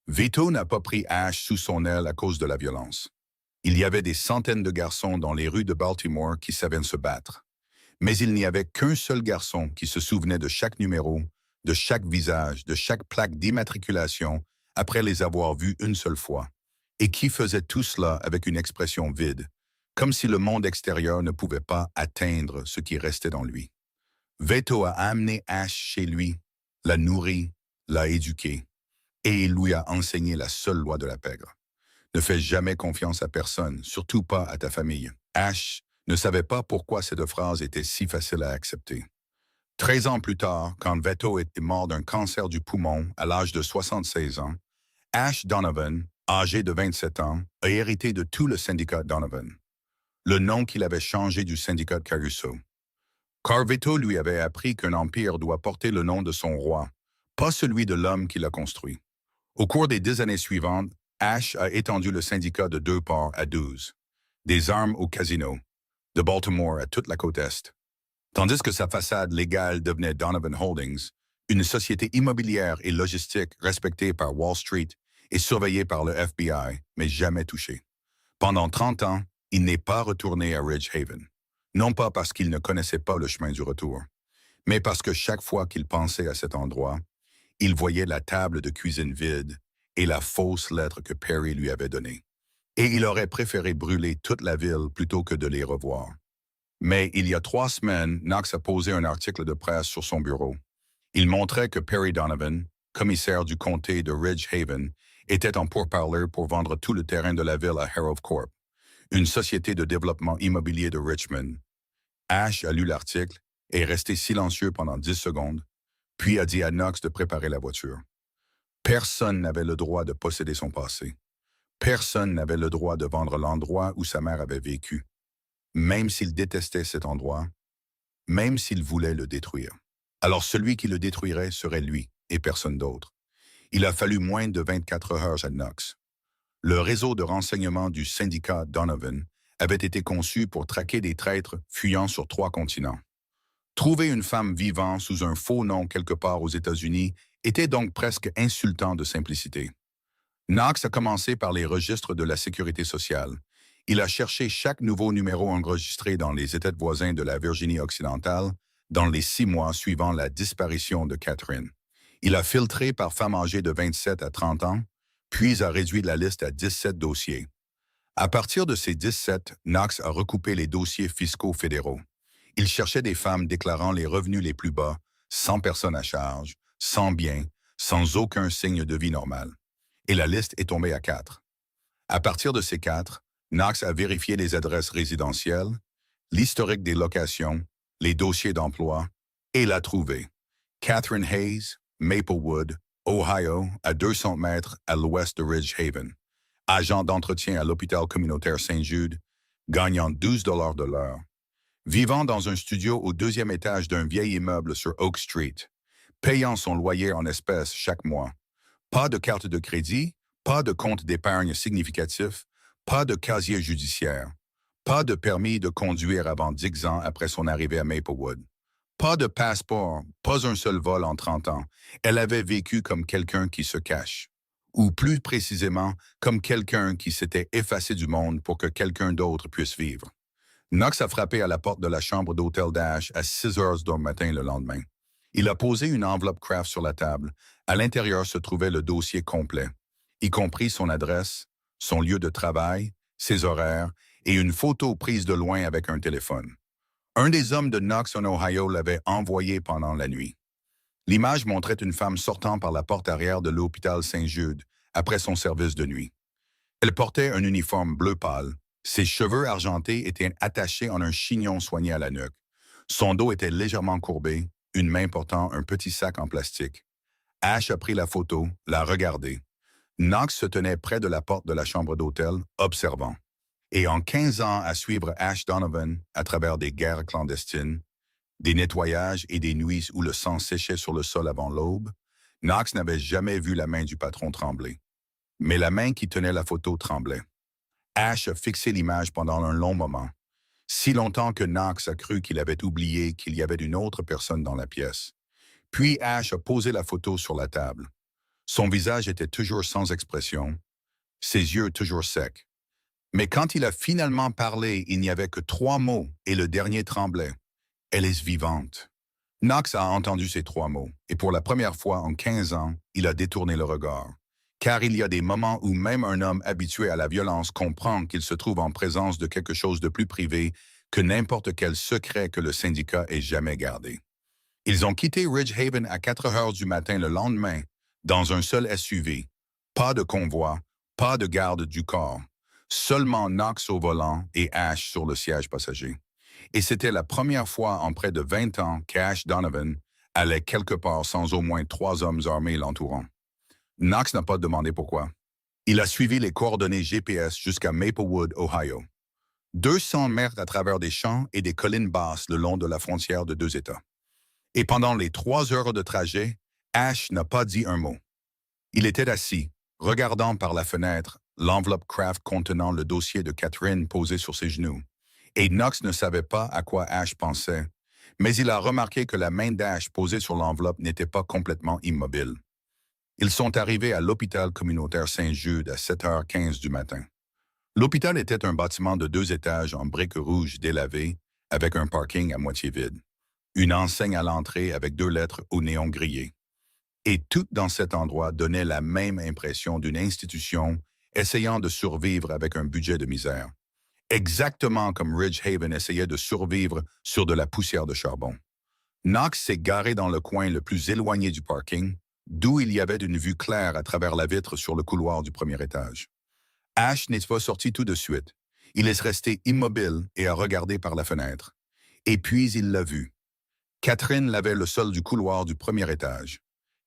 Vito n'a pas pris Ash sous son aile à cause de la violence. Il y avait des centaines de garçons dans les rues de Baltimore qui savaient se battre. Mais il n'y avait qu'un seul garçon qui se souvenait de chaque numéro, de chaque visage, de chaque plaque d'immatriculation après les avoir vus une seule fois, et qui faisait tout cela avec une expression vide, comme si le monde extérieur ne pouvait pas atteindre ce qui restait dans lui. Vito a amené Ash chez lui, l'a nourri, l'a éduqué, et il lui a enseigné la seule loi de la pègre. Ne fais jamais confiance à personne, surtout pas à ta famille. Ash ne savait pas pourquoi cette phrase était si facile à accepter. 13 ans plus tard, quand Vito était mort d'un cancer du poumon à l'âge de 76 ans, Ash Donovan, âgé de 27 ans, a hérité de tout le syndicat Donovan, le nom qu'il avait changé du syndicat Caruso. Car Vito lui avait appris qu'un empire doit porter le nom de son roi, pas celui de l'homme qui l'a construit. Au cours des 10 années suivantes, Ash a étendu le syndicat de 2 ports à 12, des armes au casino, de Baltimore à toute la côte Est. Tandis que sa façade légale devenait Donovan Holdings, une société immobilière et logistique respectée par Wall Street et surveillée par le FBI, mais jamais touchée. Pendant 30 ans, il n'est pas retourné à Ridge Haven, non pas parce qu'il ne connaissait pas le chemin du retour, mais parce que chaque fois qu'il pensait à cet endroit, il voyait la table de cuisine vide et la fausse lettre que Perry lui avait donnée. Et il aurait préféré brûler toute la ville plutôt que de les revoir. Mais il y a 3 semaines, Knox a posé un article de presse sur son bureau. Il montrait que Perry Donovan, commissaire du comté de Ridge Haven, était en pourparlers pour vendre tout le terrain de la ville à Harrow Corp, une société de développement immobilier de Richmond. Ash a lu l'article et est resté silencieux pendant 10 secondes, puis a dit à Knox de préparer la voiture. Personne n'avait le droit de posséder son passé. Personne n'avait le droit de vendre l'endroit où sa mère avait vécu, même s'il détestait cet endroit, même s'il voulait le détruire. Alors celui qui le détruirait serait lui et personne d'autre. Il a fallu moins de 24 heures à Knox. Le réseau de renseignement du syndicat Donovan avait été conçu pour traquer des traîtres fuyant sur 3 continents. Trouver une femme vivant sous un faux nom quelque part aux États-Unis était donc presque insultant de simplicité. Knox a commencé par les registres de la sécurité sociale. Il a cherché chaque nouveau numéro enregistré dans les États voisins de la Virginie occidentale dans les 6 mois suivant la disparition de Catherine. Il a filtré par femmes âgées de 27 à 30 ans, puis a réduit la liste à 17 dossiers. À partir de ces 17, Knox a recoupé les dossiers fiscaux fédéraux. Il cherchait des femmes déclarant les revenus les plus bas, sans personne à charge, sans biens, sans aucun signe de vie normal. Et la liste est tombée à 4. À partir de ces 4, Knox a vérifié les adresses résidentielles, l'historique des locations, les dossiers d'emploi, et l'a trouvé. Catherine Hayes, Maplewood, Ohio, à 200 mètres à l'ouest de Ridge Haven. Agent d'entretien à l'hôpital communautaire Saint-Jude, gagnant 12 $ de l'heure. Vivant dans un studio au 2e étage d'un vieil immeuble sur Oak Street, payant son loyer en espèces chaque mois. Pas de carte de crédit, pas de compte d'épargne significatif, pas de casier judiciaire, pas de permis de conduire avant 10 ans après son arrivée à Maplewood. Pas de passeport, pas un seul vol en 30 ans. Elle avait vécu comme quelqu'un qui se cache. Ou plus précisément, comme quelqu'un qui s'était effacé du monde pour que quelqu'un d'autre puisse vivre. Knox a frappé à la porte de la chambre d'hôtel d'Ash à 6 heures du matin le lendemain. Il a posé une enveloppe Kraft sur la table. À l'intérieur se trouvait le dossier complet, y compris son adresse, son lieu de travail, ses horaires et une photo prise de loin avec un téléphone. Un des hommes de Knox en Ohio l'avait envoyé pendant la nuit. L'image montrait une femme sortant par la porte arrière de l'hôpital Saint-Jude après son service de nuit. Elle portait un uniforme bleu pâle. Ses cheveux argentés étaient attachés en un chignon soigné à la nuque. Son dos était légèrement courbé, une main portant un petit sac en plastique. Ash a pris la photo, l'a regardée. Knox se tenait près de la porte de la chambre d'hôtel, observant. Et en 15 ans à suivre Ash Donovan à travers des guerres clandestines, des nettoyages et des nuits où le sang séchait sur le sol avant l'aube, Knox n'avait jamais vu la main du patron trembler. Mais la main qui tenait la photo tremblait. Ash a fixé l'image pendant un long moment, si longtemps que Knox a cru qu'il avait oublié qu'il y avait une autre personne dans la pièce. Puis Ash a posé la photo sur la table. Son visage était toujours sans expression, ses yeux toujours secs. Mais quand il a finalement parlé, il n'y avait que 3 mots et le dernier tremblait. Elle est vivante. Knox a entendu ces 3 mots, et pour la première fois en 15 ans, il a détourné le regard. Car il y a des moments où même un homme habitué à la violence comprend qu'il se trouve en présence de quelque chose de plus privé que n'importe quel secret que le syndicat ait jamais gardé. Ils ont quitté Ridge Haven à 4 heures du matin le lendemain, dans un seul SUV. Pas de convoi, pas de garde du corps. Seulement Knox au volant et Ash sur le siège passager. Et c'était la première fois en près de 20 ans qu'Ash Donovan allait quelque part sans au moins 3 hommes armés l'entourant. Knox n'a pas demandé pourquoi. Il a suivi les coordonnées GPS jusqu'à Maplewood, Ohio. 200 mètres à travers des champs et des collines basses le long de la frontière de 2 États. Et pendant les 3 heures de trajet, Ash n'a pas dit un mot. Il était assis, regardant par la fenêtre l'enveloppe Kraft contenant le dossier de Catherine posé sur ses genoux. Et Knox ne savait pas à quoi Ash pensait, mais il a remarqué que la main d'Ash posée sur l'enveloppe n'était pas complètement immobile. Ils sont arrivés à l'hôpital communautaire Saint-Jude à 7h15 du matin. L'hôpital était un bâtiment de 2 étages en briques rouges délavées, avec un parking à moitié vide. Une enseigne à l'entrée avec 2 lettres au néon grillé. Et tout dans cet endroit donnait la même impression d'une institution essayant de survivre avec un budget de misère. Exactement comme Ridge Haven essayait de survivre sur de la poussière de charbon. Knox s'est garé dans le coin le plus éloigné du parking, d'où il y avait une vue claire à travers la vitre sur le couloir du premier étage. Ash n'est pas sorti tout de suite. Il est resté immobile et a regardé par la fenêtre. Et puis il l'a vu. Catherine lavait le sol du couloir du premier étage.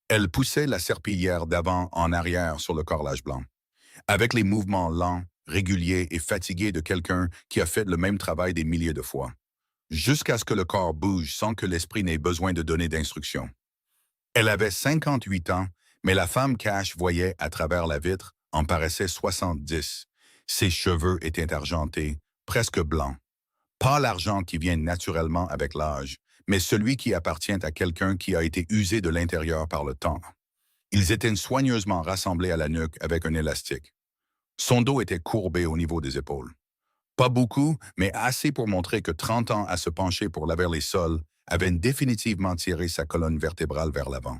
Elle poussait la serpillière d'avant en arrière sur le carrelage blanc, avec les mouvements lents, réguliers et fatigués de quelqu'un qui a fait le même travail des milliers de fois, jusqu'à ce que le corps bouge sans que l'esprit n'ait besoin de donner d'instructions. Elle avait 58 ans, mais la femme qu'Ash voyait à travers la vitre en paraissait 70. Ses cheveux étaient argentés, presque blancs. Pas l'argent qui vient naturellement avec l'âge, mais celui qui appartient à quelqu'un qui a été usé de l'intérieur par le temps. Ils étaient soigneusement rassemblés à la nuque avec un élastique. Son dos était courbé au niveau des épaules. Pas beaucoup, mais assez pour montrer que 30 ans à se pencher pour laver les sols avaient définitivement tiré sa colonne vertébrale vers l'avant.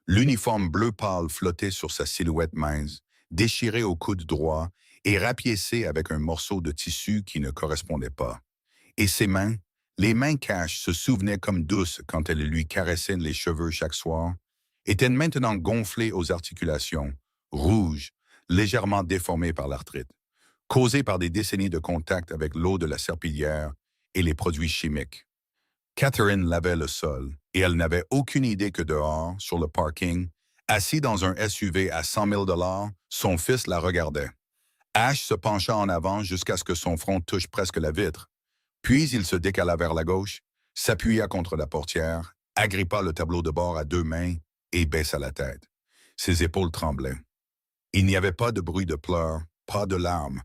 L'uniforme bleu pâle flottait sur sa silhouette mince, déchirée au coude droit et rapiécée avec un morceau de tissu qui ne correspondait pas. Et ses mains, les mains qu'Ash se souvenait comme douces quand elle lui caressait les cheveux chaque soir, étaient maintenant gonflées aux articulations, rouges, légèrement déformées par l'arthrite, causées par des décennies de contact avec l'eau de la serpillière et les produits chimiques. Catherine lavait le sol, et elle n'avait aucune idée que dehors, sur le parking, assis dans un SUV à 100 000 $, son fils la regardait. Ash se pencha en avant jusqu'à ce que son front touche presque la vitre. Puis il se décala vers la gauche, s'appuya contre la portière, agrippa le tableau de bord à 2 mains et baissa la tête. Ses épaules tremblaient. Il n'y avait pas de bruit de pleurs, pas de larmes.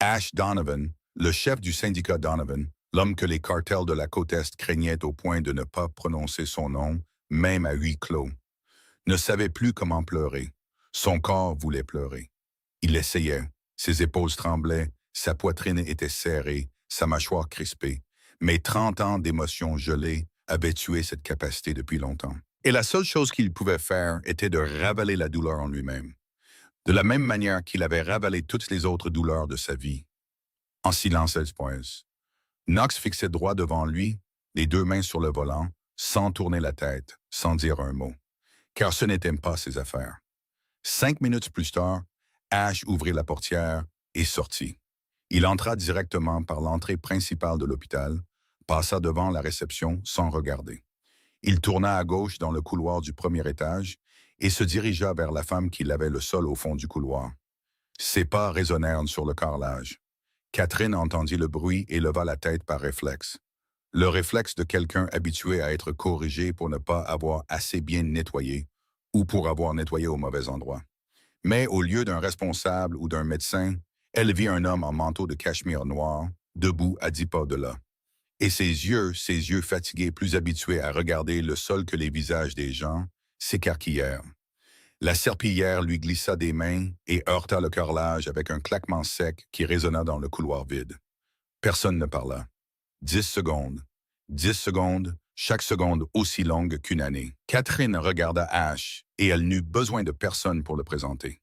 Ash Donovan, le chef du syndicat Donovan, l'homme que les cartels de la côte Est craignaient au point de ne pas prononcer son nom, même à huis clos, ne savait plus comment pleurer. Son corps voulait pleurer. Il essayait. Ses épaules tremblaient, sa poitrine était serrée, sa mâchoire crispée. Mais 30 ans d'émotions gelées avaient tué cette capacité depuis longtemps. Et la seule chose qu'il pouvait faire était de ravaler la douleur en lui-même. De la même manière qu'il avait ravalé toutes les autres douleurs de sa vie. En silence express. Knox fixait droit devant lui, les 2 mains sur le volant, sans tourner la tête, sans dire un mot. Car ce n'était pas ses affaires. 5 minutes plus tard, Ash ouvrit la portière et sortit. Il entra directement par l'entrée principale de l'hôpital, passa devant la réception sans regarder. Il tourna à gauche dans le couloir du premier étage et se dirigea vers la femme qui lavait le sol au fond du couloir. Ses pas résonnèrent sur le carrelage. Catherine entendit le bruit et leva la tête par réflexe. Le réflexe de quelqu'un habitué à être corrigé pour ne pas avoir assez bien nettoyé ou pour avoir nettoyé au mauvais endroit. Mais au lieu d'un responsable ou d'un médecin, elle vit un homme en manteau de cachemire noir, debout à 10 pas de là. Et ses yeux fatigués, plus habitués à regarder le sol que les visages des gens, s'écarquillèrent. La serpillière lui glissa des mains et heurta le carrelage avec un claquement sec qui résonna dans le couloir vide. Personne ne parla. 10 secondes. 10 secondes, chaque seconde aussi longue qu'une année. Catherine regarda Ash et elle n'eut besoin de personne pour le présenter.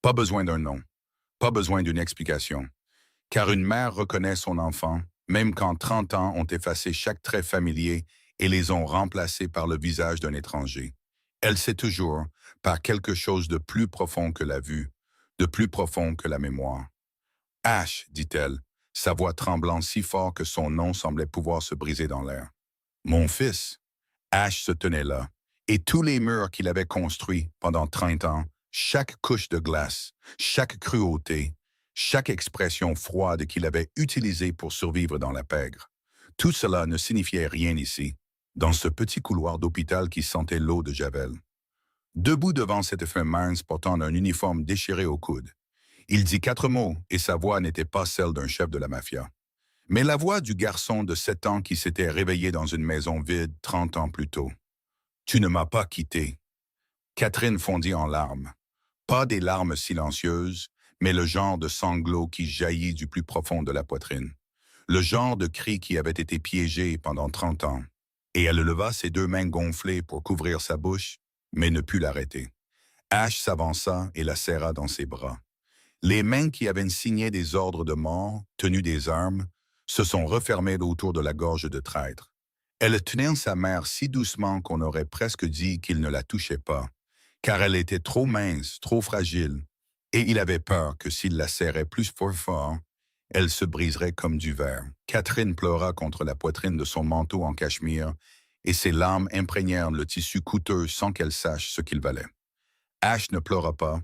Pas besoin d'un nom. Pas besoin d'une explication. Car une mère reconnaît son enfant, même quand 30 ans ont effacé chaque trait familier et les ont remplacés par le visage d'un étranger. Elle sait toujours, par quelque chose de plus profond que la vue, de plus profond que la mémoire. Ash, dit-elle, sa voix tremblant si fort que son nom semblait pouvoir se briser dans l'air. Mon fils. Ash se tenait là, et tous les murs qu'il avait construits pendant 30 ans, chaque couche de glace, chaque cruauté, chaque expression froide qu'il avait utilisée pour survivre dans la pègre. Tout cela ne signifiait rien ici, dans ce petit couloir d'hôpital qui sentait l'eau de Javel. Debout devant cette femme mince portant un uniforme déchiré au coude, il dit 4 mots et sa voix n'était pas celle d'un chef de la mafia, mais la voix du garçon de 7 ans qui s'était réveillé dans une maison vide 30 ans plus tôt. « Tu ne m'as pas quitté. » Catherine fondit en larmes. Pas des larmes silencieuses, mais le genre de sanglot qui jaillit du plus profond de la poitrine. Le genre de cri qui avait été piégé pendant 30 ans. Et elle leva ses 2 mains gonflées pour couvrir sa bouche, mais ne put l'arrêter. Ash s'avança et la serra dans ses bras. Les mains qui avaient signé des ordres de mort, tenues des armes, se sont refermées autour de la gorge de traître. Elle tenait sa mère si doucement qu'on aurait presque dit qu'il ne la touchait pas, car elle était trop mince, trop fragile, et il avait peur que s'il la serrait plus fort, elle se briserait comme du verre. Catherine pleura contre la poitrine de son manteau en cachemire, et ses larmes imprégnèrent le tissu coûteux sans qu'elle sache ce qu'il valait. Ash ne pleura pas,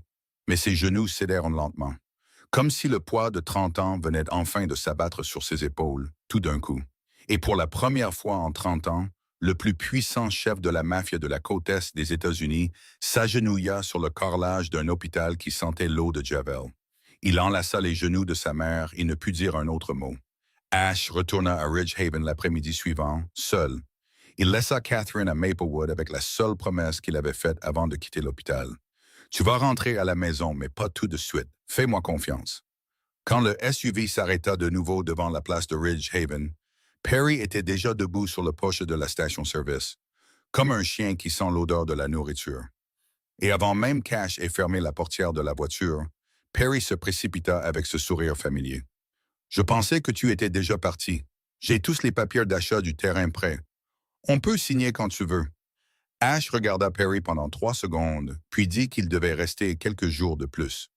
mais ses genoux cédèrent lentement, comme si le poids de 30 ans venait enfin de s'abattre sur ses épaules, tout d'un coup. Et pour la première fois en 30 ans, le plus puissant chef de la mafia de la côte est des États-Unis s'agenouilla sur le carrelage d'un hôpital qui sentait l'eau de Javel. Il enlaça les genoux de sa mère et ne put dire un autre mot. Ash retourna à Ridgehaven l'après-midi suivant, seul. Il laissa Catherine à Maplewood avec la seule promesse qu'il avait faite avant de quitter l'hôpital. « Tu vas rentrer à la maison, mais pas tout de suite. Fais-moi confiance. » Quand le SUV s'arrêta de nouveau devant la place de Ridgehaven, Perry était déjà debout sur le poste de la station-service, comme un chien qui sent l'odeur de la nourriture. Et avant même qu'Ash ait fermé la portière de la voiture, Perry se précipita avec ce sourire familier. « Je pensais que tu étais déjà parti. J'ai tous les papiers d'achat du terrain prêts. On peut signer quand tu veux. » Ash regarda Perry pendant 3 secondes, puis dit qu'il devait rester quelques jours de plus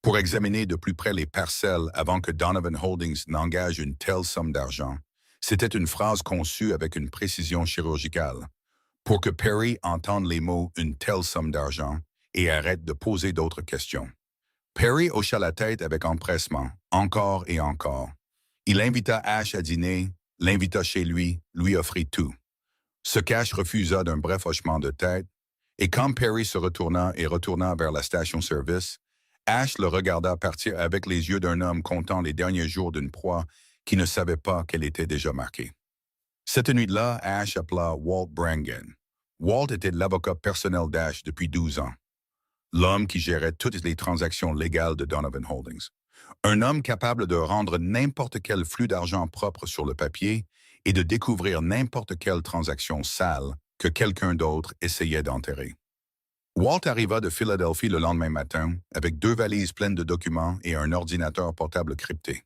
pour examiner de plus près les parcelles avant que Donovan Holdings n'engage une telle somme d'argent. C'était une phrase conçue avec une précision chirurgicale, pour que Perry entende les mots « une telle somme d'argent » et arrête de poser d'autres questions. Perry hocha la tête avec empressement, encore et encore. Il invita Ash à dîner, l'invita chez lui, lui offrit tout. Ce cash refusa d'un bref hochement de tête, et quand Perry se retourna vers la station-service, Ash le regarda partir avec les yeux d'un homme comptant les derniers jours d'une proie qui ne savait pas qu'elle était déjà marquée. Cette nuit-là, Ash appela Walt Brangen. Walt était l'avocat personnel d'Ash depuis 12 ans, l'homme qui gérait toutes les transactions légales de Donovan Holdings. Un homme capable de rendre n'importe quel flux d'argent propre sur le papier et de découvrir n'importe quelle transaction sale que quelqu'un d'autre essayait d'enterrer. Walt arriva de Philadelphie le lendemain matin avec 2 valises pleines de documents et un ordinateur portable crypté.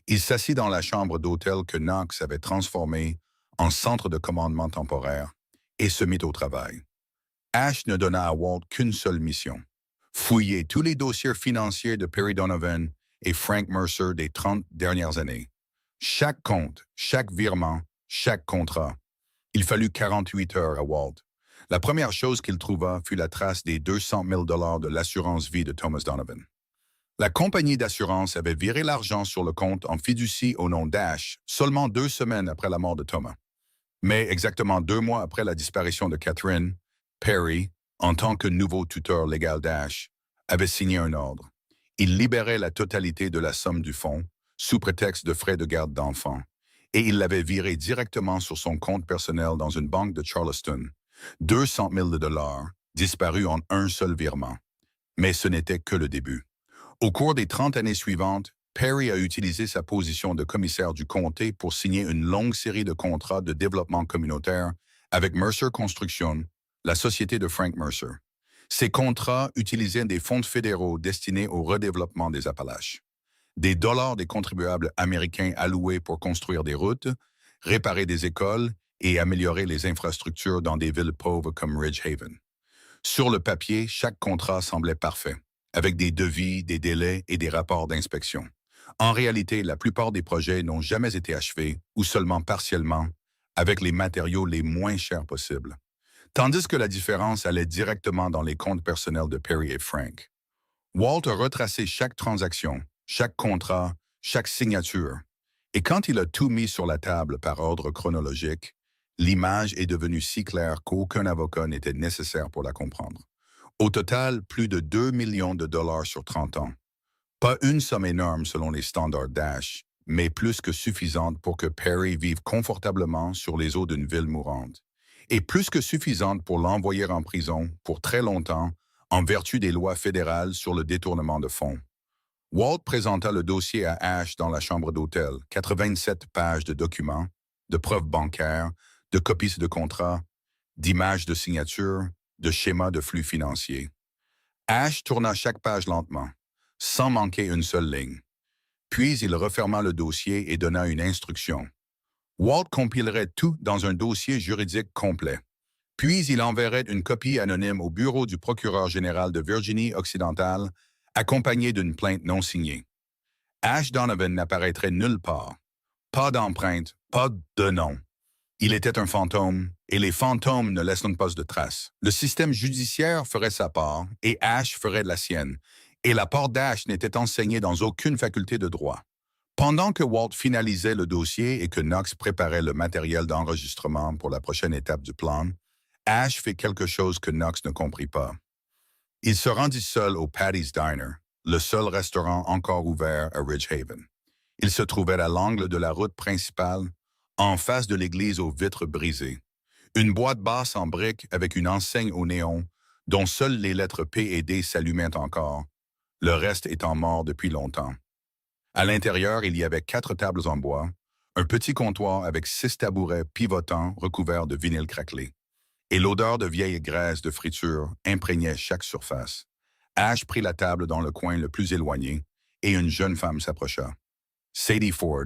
Il s'assit dans la chambre d'hôtel que Knox avait transformée en centre de commandement temporaire et se mit au travail. Ash ne donna à Walt qu'une seule mission: fouiller tous les dossiers financiers de Perry Donovan et Frank Mercer des 30 dernières années. Chaque compte, chaque virement, chaque contrat. Il fallut 48 heures à Walt. La première chose qu'il trouva fut la trace des 200 000 de l'assurance vie de Thomas Donovan. La compagnie d'assurance avait viré l'argent sur le compte en fiducie au nom d'Ash seulement 2 semaines après la mort de Thomas. Mais exactement 2 mois après la disparition de Catherine, Perry, en tant que nouveau tuteur légal d'Ash, avait signé un ordre. Il libérait la totalité de la somme du fonds, sous prétexte de frais de garde d'enfants, et il l'avait viré directement sur son compte personnel dans une banque de Charleston. 200 000 disparus en un seul virement. Mais ce n'était que le début. Au cours des 30 années suivantes, Perry a utilisé sa position de commissaire du comté pour signer une longue série de contrats de développement communautaire avec Mercer Construction, la société de Frank Mercer. Ces contrats utilisaient des fonds fédéraux destinés au redéveloppement des Appalaches. Des dollars des contribuables américains alloués pour construire des routes, réparer des écoles et améliorer les infrastructures dans des villes pauvres comme Ridge Haven. Sur le papier, chaque contrat semblait parfait, avec des devis, des délais et des rapports d'inspection. En réalité, la plupart des projets n'ont jamais été achevés, ou seulement partiellement, avec les matériaux les moins chers possibles. Tandis que la différence allait directement dans les comptes personnels de Perry et Frank. Walt a retracé chaque transaction, chaque contrat, chaque signature. Et quand il a tout mis sur la table par ordre chronologique, l'image est devenue si claire qu'aucun avocat n'était nécessaire pour la comprendre. Au total, plus de 2 millions de dollars sur 30 ans. Pas une somme énorme selon les standards d'Ash, mais plus que suffisante pour que Perry vive confortablement sur les eaux d'une ville mourante. Et plus que suffisante pour l'envoyer en prison pour très longtemps en vertu des lois fédérales sur le détournement de fonds. Walt présenta le dossier à Ash dans la chambre d'hôtel, 87 pages de documents, de preuves bancaires, de copies de contrats, d'images de signature, de schémas de flux financiers. Ash tourna chaque page lentement, sans manquer une seule ligne. Puis il referma le dossier et donna une instruction. Walt compilerait tout dans un dossier juridique complet. Puis il enverrait une copie anonyme au bureau du procureur général de Virginie-Occidentale, accompagné d'une plainte non signée. Ash Donovan n'apparaîtrait nulle part. Pas d'empreinte, pas de nom. Il était un fantôme, et les fantômes ne laissent pas de traces. Le système judiciaire ferait sa part, et Ash ferait la sienne, et la part d'Ash n'était enseignée dans aucune faculté de droit. Pendant que Walt finalisait le dossier et que Knox préparait le matériel d'enregistrement pour la prochaine étape du plan, Ash fit quelque chose que Knox ne comprit pas. Il se rendit seul au Patty's Diner, le seul restaurant encore ouvert à Ridge Haven. Il se trouvait à l'angle de la route principale, en face de l'église aux vitres brisées. Une boîte basse en briques avec une enseigne au néon, dont seules les lettres P et D s'allumaient encore, le reste étant mort depuis longtemps. À l'intérieur, il y avait 4 tables en bois, un petit comptoir avec 6 tabourets pivotants recouverts de vinyle craquelé. Et l'odeur de vieille graisse de friture imprégnait chaque surface. Ash prit la table dans le coin le plus éloigné, et une jeune femme s'approcha. Sadie Ford,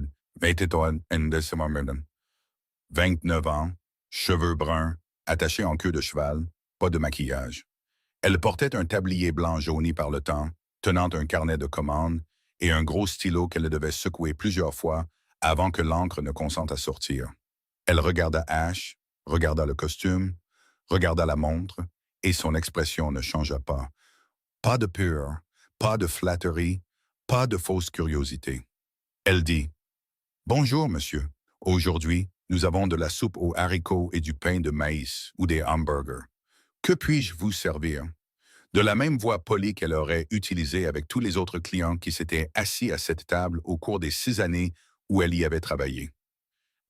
29 ans, cheveux bruns, attachés en queue de cheval, pas de maquillage. Elle portait un tablier blanc jauni par le temps, tenant un carnet de commandes et un gros stylo qu'elle devait secouer plusieurs fois avant que l'encre ne consente à sortir. Elle regarda Ash, regarda le costume, regarda la montre, et son expression ne changea pas. Pas de peur, pas de flatterie, pas de fausse curiosité. Elle dit « Bonjour, monsieur. Aujourd'hui, nous avons de la soupe aux haricots et du pain de maïs ou des hamburgers. Que puis-je vous servir ?» De la même voix polie qu'elle aurait utilisée avec tous les autres clients qui s'étaient assis à cette table au cours des 6 années où elle y avait travaillé.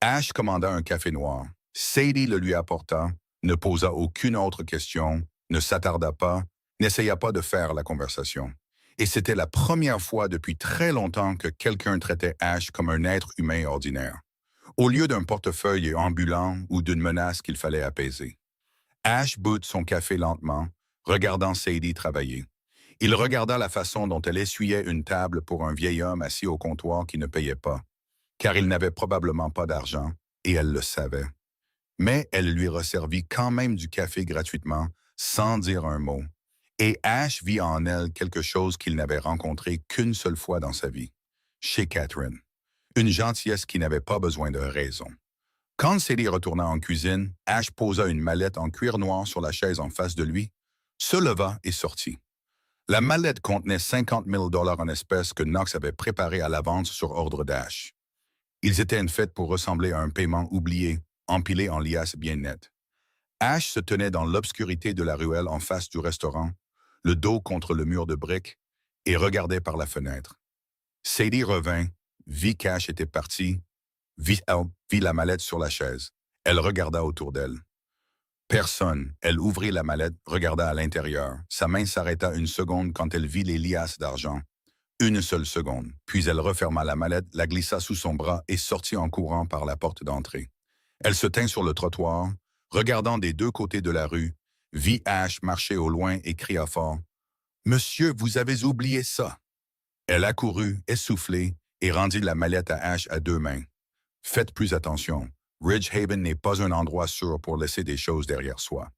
Ash commanda un café noir. Sadie le lui apporta, ne posa aucune autre question, ne s'attarda pas, n'essaya pas de faire la conversation. Et c'était la première fois depuis très longtemps que quelqu'un traitait Ash comme un être humain ordinaire, au lieu d'un portefeuille ambulant ou d'une menace qu'il fallait apaiser. Ash but son café lentement, regardant Sadie travailler. Il regarda la façon dont elle essuyait une table pour un vieil homme assis au comptoir qui ne payait pas, car il n'avait probablement pas d'argent, et elle le savait. Mais elle lui resservit quand même du café gratuitement, sans dire un mot. Et Ash vit en elle quelque chose qu'il n'avait rencontré qu'une seule fois dans sa vie, chez Catherine. Une gentillesse qui n'avait pas besoin de raison. Quand Sadie retourna en cuisine, Ash posa une mallette en cuir noir sur la chaise en face de lui, se leva et sortit. La mallette contenait 50 000 $ en espèces que Knox avait préparées à l'avance sur ordre d'Ash. Ils étaient une fête pour ressembler à un paiement oublié, empilé en liasses bien nettes. Ash se tenait dans l'obscurité de la ruelle en face du restaurant, le dos contre le mur de briques, et regardait par la fenêtre. Sadie revint, vit qu'Ash était parti, vit la mallette sur la chaise. Elle regarda autour d'elle. Personne. Elle ouvrit la mallette, regarda à l'intérieur. Sa main s'arrêta une seconde quand elle vit les liasses d'argent. Une seule seconde. Puis elle referma la mallette, la glissa sous son bras et sortit en courant par la porte d'entrée. Elle se tint sur le trottoir, regardant des deux côtés de la rue, vit Ash marcher au loin et cria fort. « Monsieur, vous avez oublié ça! » Elle accourut, essoufflée, et rendit la mallette à Ash à deux mains. « Faites plus attention. Ridgehaven n'est pas un endroit sûr pour laisser des choses derrière soi. »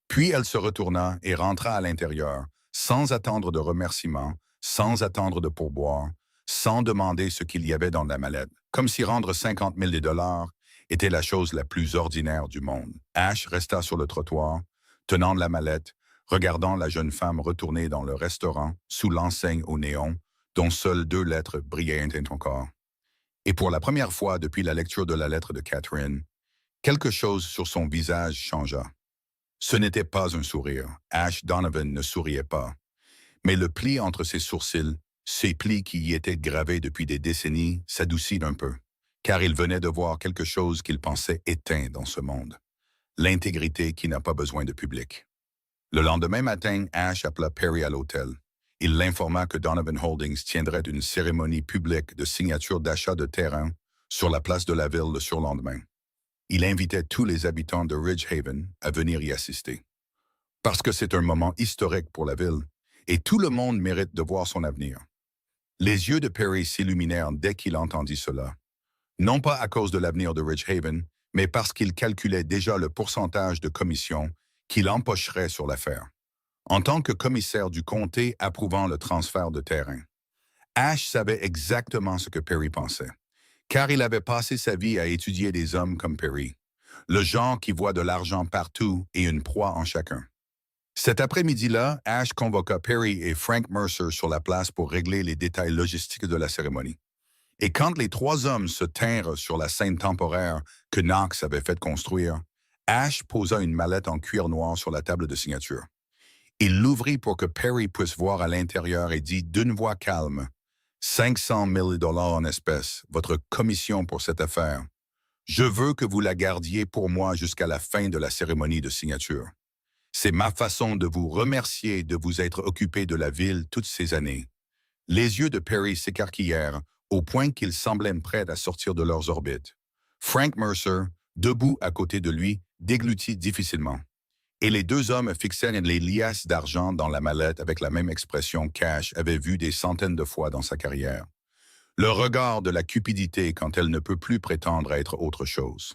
Puis elle se retourna et rentra à l'intérieur, sans attendre de remerciements, sans attendre de pourboire, sans demander ce qu'il y avait dans la mallette, comme si rendre 50 000 $ était la chose la plus ordinaire du monde. Ash resta sur le trottoir, tenant la mallette, regardant la jeune femme retourner dans le restaurant sous l'enseigne au néon, dont seules deux lettres brillaient encore. Et pour la première fois depuis la lecture de la lettre de Catherine, quelque chose sur son visage changea. Ce n'était pas un sourire. Ash Donovan ne souriait pas. Mais le pli entre ses sourcils, ces plis qui y étaient gravés depuis des décennies, s'adoucit un peu, car il venait de voir quelque chose qu'il pensait éteint dans ce monde. L'intégrité qui n'a pas besoin de public. Le lendemain matin, Ash appela Perry à l'hôtel. Il l'informa que Donovan Holdings tiendrait une cérémonie publique de signature d'achat de terrain sur la place de la ville le surlendemain. Il invitait tous les habitants de Ridgehaven à venir y assister. Parce que c'est un moment historique pour la ville, et tout le monde mérite de voir son avenir. Les yeux de Perry s'illuminèrent dès qu'il entendit cela. Non pas à cause de l'avenir de Ridgehaven, mais parce qu'il calculait déjà le pourcentage de commission qu'il empocherait sur l'affaire. En tant que commissaire du comté approuvant le transfert de terrain, Ash savait exactement ce que Perry pensait, car il avait passé sa vie à étudier des hommes comme Perry, le genre qui voit de l'argent partout et une proie en chacun. Cet après-midi-là, Ash convoqua Perry et Frank Mercer sur la place pour régler les détails logistiques de la cérémonie. Et quand les trois hommes se tinrent sur la scène temporaire que Knox avait fait construire, Ash posa une mallette en cuir noir sur la table de signature. Il l'ouvrit pour que Perry puisse voir à l'intérieur et dit d'une voix calme, « 500 000 $ en espèces, votre commission pour cette affaire. Je veux que vous la gardiez pour moi jusqu'à la fin de la cérémonie de signature. C'est ma façon de vous remercier de vous être occupé de la ville toutes ces années. » Les yeux de Perry s'écarquillèrent au point qu'ils semblaient prêts à sortir de leurs orbites. Frank Mercer, debout à côté de lui, déglutit difficilement. Et les deux hommes fixèrent les liasses d'argent dans la mallette avec la même expression qu'Ash avait vue des centaines de fois dans sa carrière. Le regard de la cupidité quand elle ne peut plus prétendre être autre chose.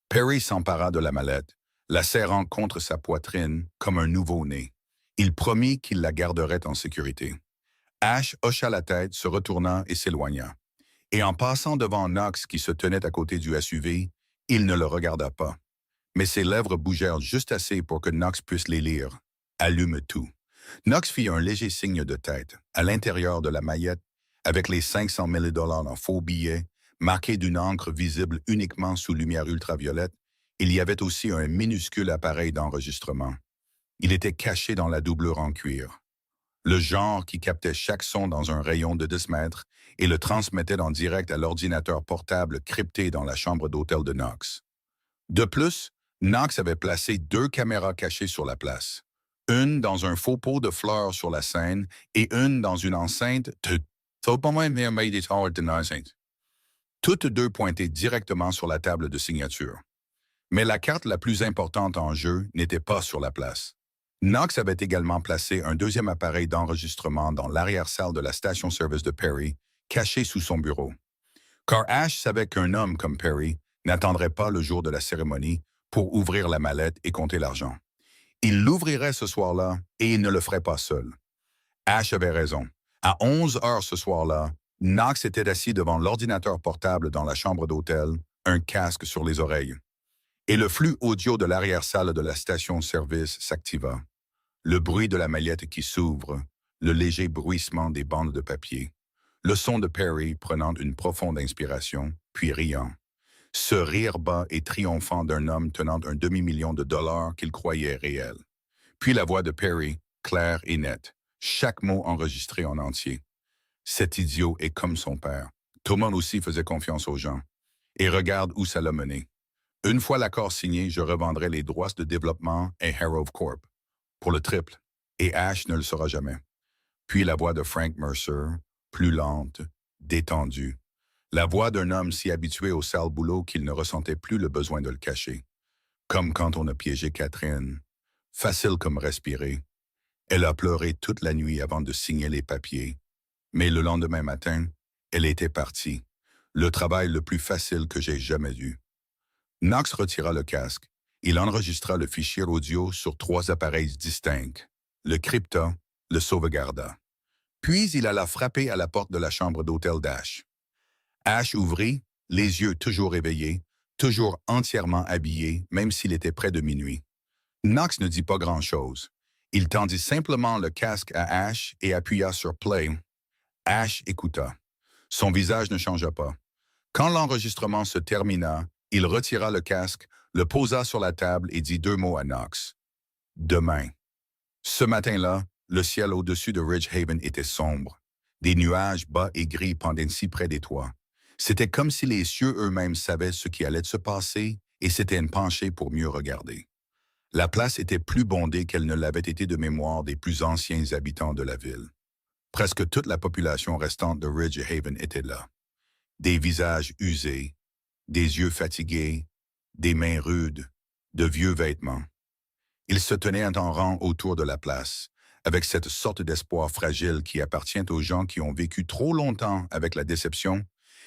Perry s'empara de la mallette, la serrant contre sa poitrine comme un nouveau-né. Il promit qu'il la garderait en sécurité. Ash hocha la tête, se retourna et s'éloigna. Et en passant devant Knox qui se tenait à côté du SUV, il ne le regarda pas. Mais ses lèvres bougèrent juste assez pour que Knox puisse les lire. « Allume tout. » Knox fit un léger signe de tête. À l'intérieur de la maillette, avec les 500 000 $ en faux billets, marqués d'une encre visible uniquement sous lumière ultraviolette, il y avait aussi un minuscule appareil d'enregistrement. Il était caché dans la doublure en cuir. Le genre qui captait chaque son dans un rayon de 10 mètres et le transmettait en direct à l'ordinateur portable crypté dans la chambre d'hôtel de Knox. De plus, Knox avait placé 2 caméras cachées sur la place. Une dans un faux pot de fleurs sur la scène et une dans une enceinte toutes deux pointées directement sur la table de signature. Mais la carte la plus importante en jeu n'était pas sur la place. Knox avait également placé un deuxième appareil d'enregistrement dans l'arrière-salle de la station-service de Perry, caché sous son bureau. Car Ash savait qu'un homme comme Perry n'attendrait pas le jour de la cérémonie pour ouvrir la mallette et compter l'argent. Il l'ouvrirait ce soir-là et il ne le ferait pas seul. Ash avait raison. À 11 heures ce soir-là, Knox était assis devant l'ordinateur portable dans la chambre d'hôtel, un casque sur les oreilles. Et le flux audio de l'arrière-salle de la station-service s'activa. Le bruit de la mallette qui s'ouvre, le léger bruissement des bandes de papier, le son de Perry prenant une profonde inspiration, puis riant. Ce rire bas et triomphant d'un homme tenant un demi-million de dollars qu'il croyait réel. Puis la voix de Perry, claire et nette, chaque mot enregistré en entier. Cet idiot est comme son père. Thomas aussi faisait confiance aux gens. Et regarde où ça l'a mené. Une fois l'accord signé, je revendrai les droits de développement à Harrow Corp. Pour le triple. Et Ash ne le saura jamais. Puis la voix de Frank Mercer, plus lente, détendue. La voix d'un homme si habitué au sale boulot qu'il ne ressentait plus le besoin de le cacher. Comme quand on a piégé Catherine. Facile comme respirer. Elle a pleuré toute la nuit avant de signer les papiers. Mais le lendemain matin, elle était partie. Le travail le plus facile que j'ai jamais eu. Knox retira le casque. Il enregistra le fichier audio sur 3 appareils distincts. Le crypta, le sauvegarda. Puis il alla frapper à la porte de la chambre d'hôtel d'Ash. Ash ouvrit, les yeux toujours éveillés, toujours entièrement habillé, même s'il était près de minuit. Knox ne dit pas grand-chose. Il tendit simplement le casque à Ash et appuya sur Play. Ash écouta. Son visage ne changea pas. Quand l'enregistrement se termina, il retira le casque, le posa sur la table et dit 2 mots à Knox. Demain. Ce matin-là, le ciel au-dessus de Ridgehaven était sombre. Des nuages bas et gris pendaient si près des toits. C'était comme si les cieux eux-mêmes savaient ce qui allait se passer et s'étaient penchés pour mieux regarder. La place était plus bondée qu'elle ne l'avait été de mémoire des plus anciens habitants de la ville. Presque toute la population restante de Ridgehaven était là. Des visages usés, des yeux fatigués, des mains rudes, de vieux vêtements. Ils se tenaient en rang autour de la place, avec cette sorte d'espoir fragile qui appartient aux gens qui ont vécu trop longtemps avec la déception,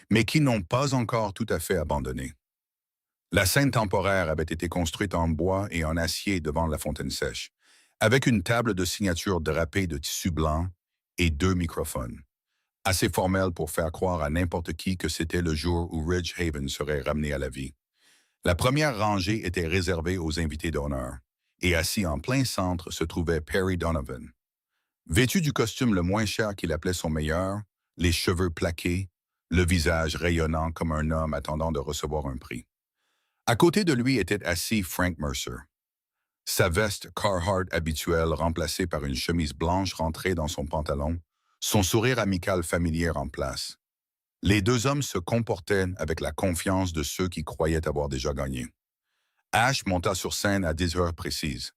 mais qui n'ont pas encore tout à fait abandonné. La scène temporaire avait été construite en bois et en acier devant la fontaine sèche, avec une table de signature drapée de tissu blanc et 2 microphones. Assez formel pour faire croire à n'importe qui que c'était le jour où Ridgehaven serait ramené à la vie. La première rangée était réservée aux invités d'honneur, et assis en plein centre se trouvait Perry Donovan. Vêtu du costume le moins cher qu'il appelait son meilleur, les cheveux plaqués, le visage rayonnant comme un homme attendant de recevoir un prix. À côté de lui était assis Frank Mercer. Sa veste Carhartt habituelle remplacée par une chemise blanche rentrée dans son pantalon, son sourire amical familier en place. Les 2 hommes se comportaient avec la confiance de ceux qui croyaient avoir déjà gagné. Ash monta sur scène à 10 heures précises.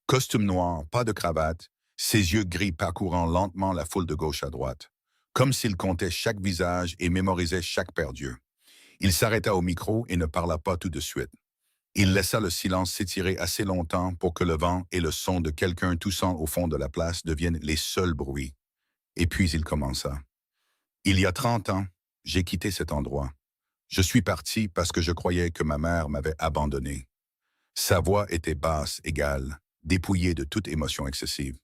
Costume noir, pas de cravate, ses yeux gris parcourant lentement la foule de gauche à droite, comme s'il comptait chaque visage et mémorisait chaque paire d'yeux. Il s'arrêta au micro et ne parla pas tout de suite. Il laissa le silence s'étirer assez longtemps pour que le vent et le son de quelqu'un toussant au fond de la place deviennent les seuls bruits. Et puis il commença. Il y a 30 ans, j'ai quitté cet endroit. Je suis parti parce que je croyais que ma mère m'avait abandonné. Sa voix était basse, égale, dépouillée de toute émotion excessive.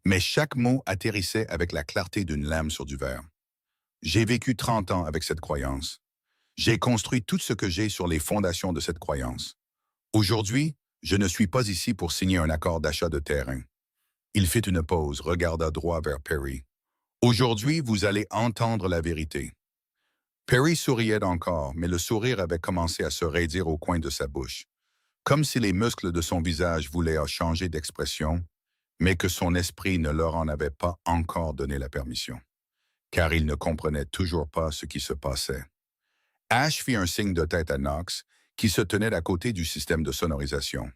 Mais chaque mot atterrissait avec la clarté d'une lame sur du verre. J'ai vécu 30 ans avec cette croyance. J'ai construit tout ce que j'ai sur les fondations de cette croyance. Aujourd'hui, je ne suis pas ici pour signer un accord d'achat de terrain. Il fit une pause, regarda droit vers Perry. Aujourd'hui, vous allez entendre la vérité. Perry souriait encore, mais le sourire avait commencé à se raidir au coin de sa bouche, comme si les muscles de son visage voulaient changer d'expression, mais que son esprit ne leur en avait pas encore donné la permission, car il ne comprenait toujours pas ce qui se passait. Ash fit un signe de tête à Knox, qui se tenait à côté du système de sonorisation.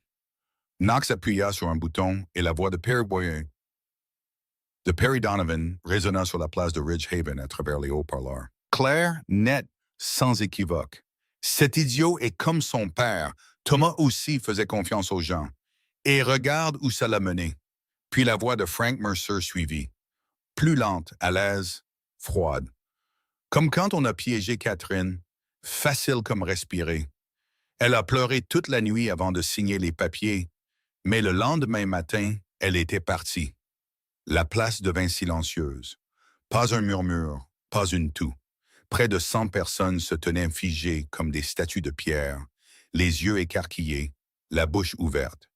Knox appuya sur un bouton et la voix de Perry Donovan résonna sur la place de Ridgehaven à travers les haut-parleurs. Clair, net, sans équivoque. Cet idiot est comme son père. Thomas aussi faisait confiance aux gens. Et regarde où ça l'a mené. Puis la voix de Frank Mercer suivit. Plus lente, à l'aise, froide. Comme quand on a piégé Catherine, facile comme respirer. Elle a pleuré toute la nuit avant de signer les papiers, mais le lendemain matin, elle était partie. La place devint silencieuse. Pas un murmure, pas une toux. Près de 100 personnes se tenaient figées comme des statues de pierre, les yeux écarquillés, la bouche ouverte.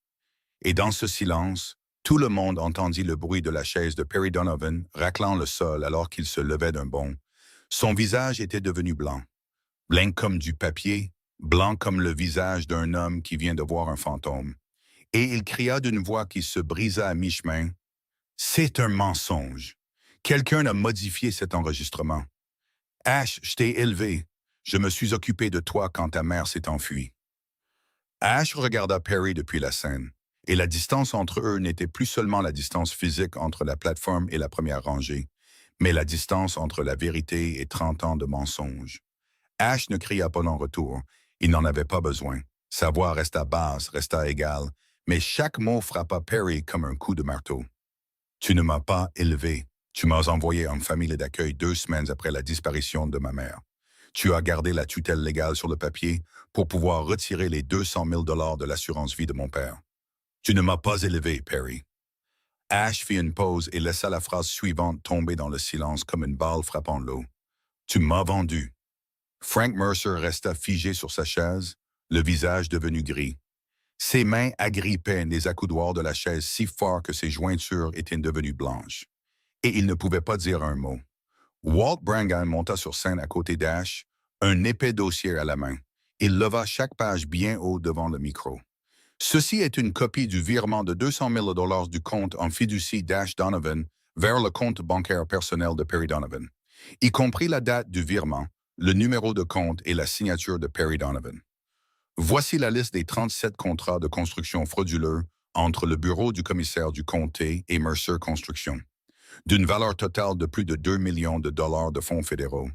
Et dans ce silence, tout le monde entendit le bruit de la chaise de Perry Donovan raclant le sol alors qu'il se levait d'un bond. Son visage était devenu blanc. Blanc comme du papier, blanc comme le visage d'un homme qui vient de voir un fantôme. Et il cria d'une voix qui se brisa à mi-chemin. « C'est un mensonge. Quelqu'un a modifié cet enregistrement. Ash, je t'ai élevé. Je me suis occupé de toi quand ta mère s'est enfuie. » Ash regarda Perry depuis la scène, et la distance entre eux n'était plus seulement la distance physique entre la plateforme et la première rangée, mais la distance entre la vérité et 30 ans de mensonges. Ash ne cria pas en retour. Il n'en avait pas besoin. Sa voix resta basse, resta égale, mais chaque mot frappa Perry comme un coup de marteau. « Tu ne m'as pas élevé. Tu m'as envoyé en famille d'accueil 2 semaines après la disparition de ma mère. Tu as gardé la tutelle légale sur le papier pour pouvoir retirer les 200 000 $ de l'assurance vie de mon père. Tu ne m'as pas élevé, Perry. » Ash fit une pause et laissa la phrase suivante tomber dans le silence comme une balle frappant l'eau. « Tu m'as vendu. » Frank Mercer resta figé sur sa chaise, le visage devenu gris. Ses mains agrippaient les accoudoirs de la chaise si fort que ses jointures étaient devenues blanches. Et il ne pouvait pas dire un mot. Walt Brangan monta sur scène à côté d'Ash, un épais dossier à la main. Il leva chaque page bien haut devant le micro. Ceci est une copie du virement de 200 000 $ du compte en fiducie d'Ash Donovan vers le compte bancaire personnel de Perry Donovan, y compris la date du virement, le numéro de compte et la signature de Perry Donovan. Voici la liste des 37 contrats de construction frauduleux entre le bureau du commissaire du comté et Mercer Construction, d'une valeur totale de plus de 2 millions de dollars de fonds fédéraux.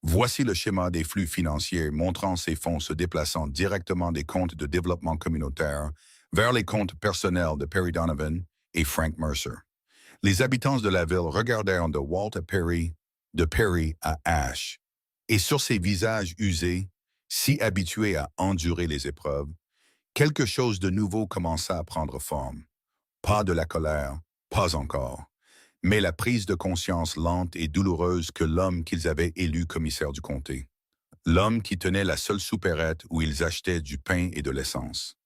Voici le schéma des flux financiers montrant ces fonds se déplaçant directement des comptes de développement communautaire vers les comptes personnels de Perry Donovan et Frank Mercer. Les habitants de la ville regardèrent de Walt à Perry, de Perry à Ash, et sur ces visages usés, si habitués à endurer les épreuves, quelque chose de nouveau commença à prendre forme. Pas de la colère, pas encore, mais la prise de conscience lente et douloureuse que l'homme qu'ils avaient élu commissaire du comté. L'homme qui tenait la seule soupérette où ils achetaient du pain et de l'essence.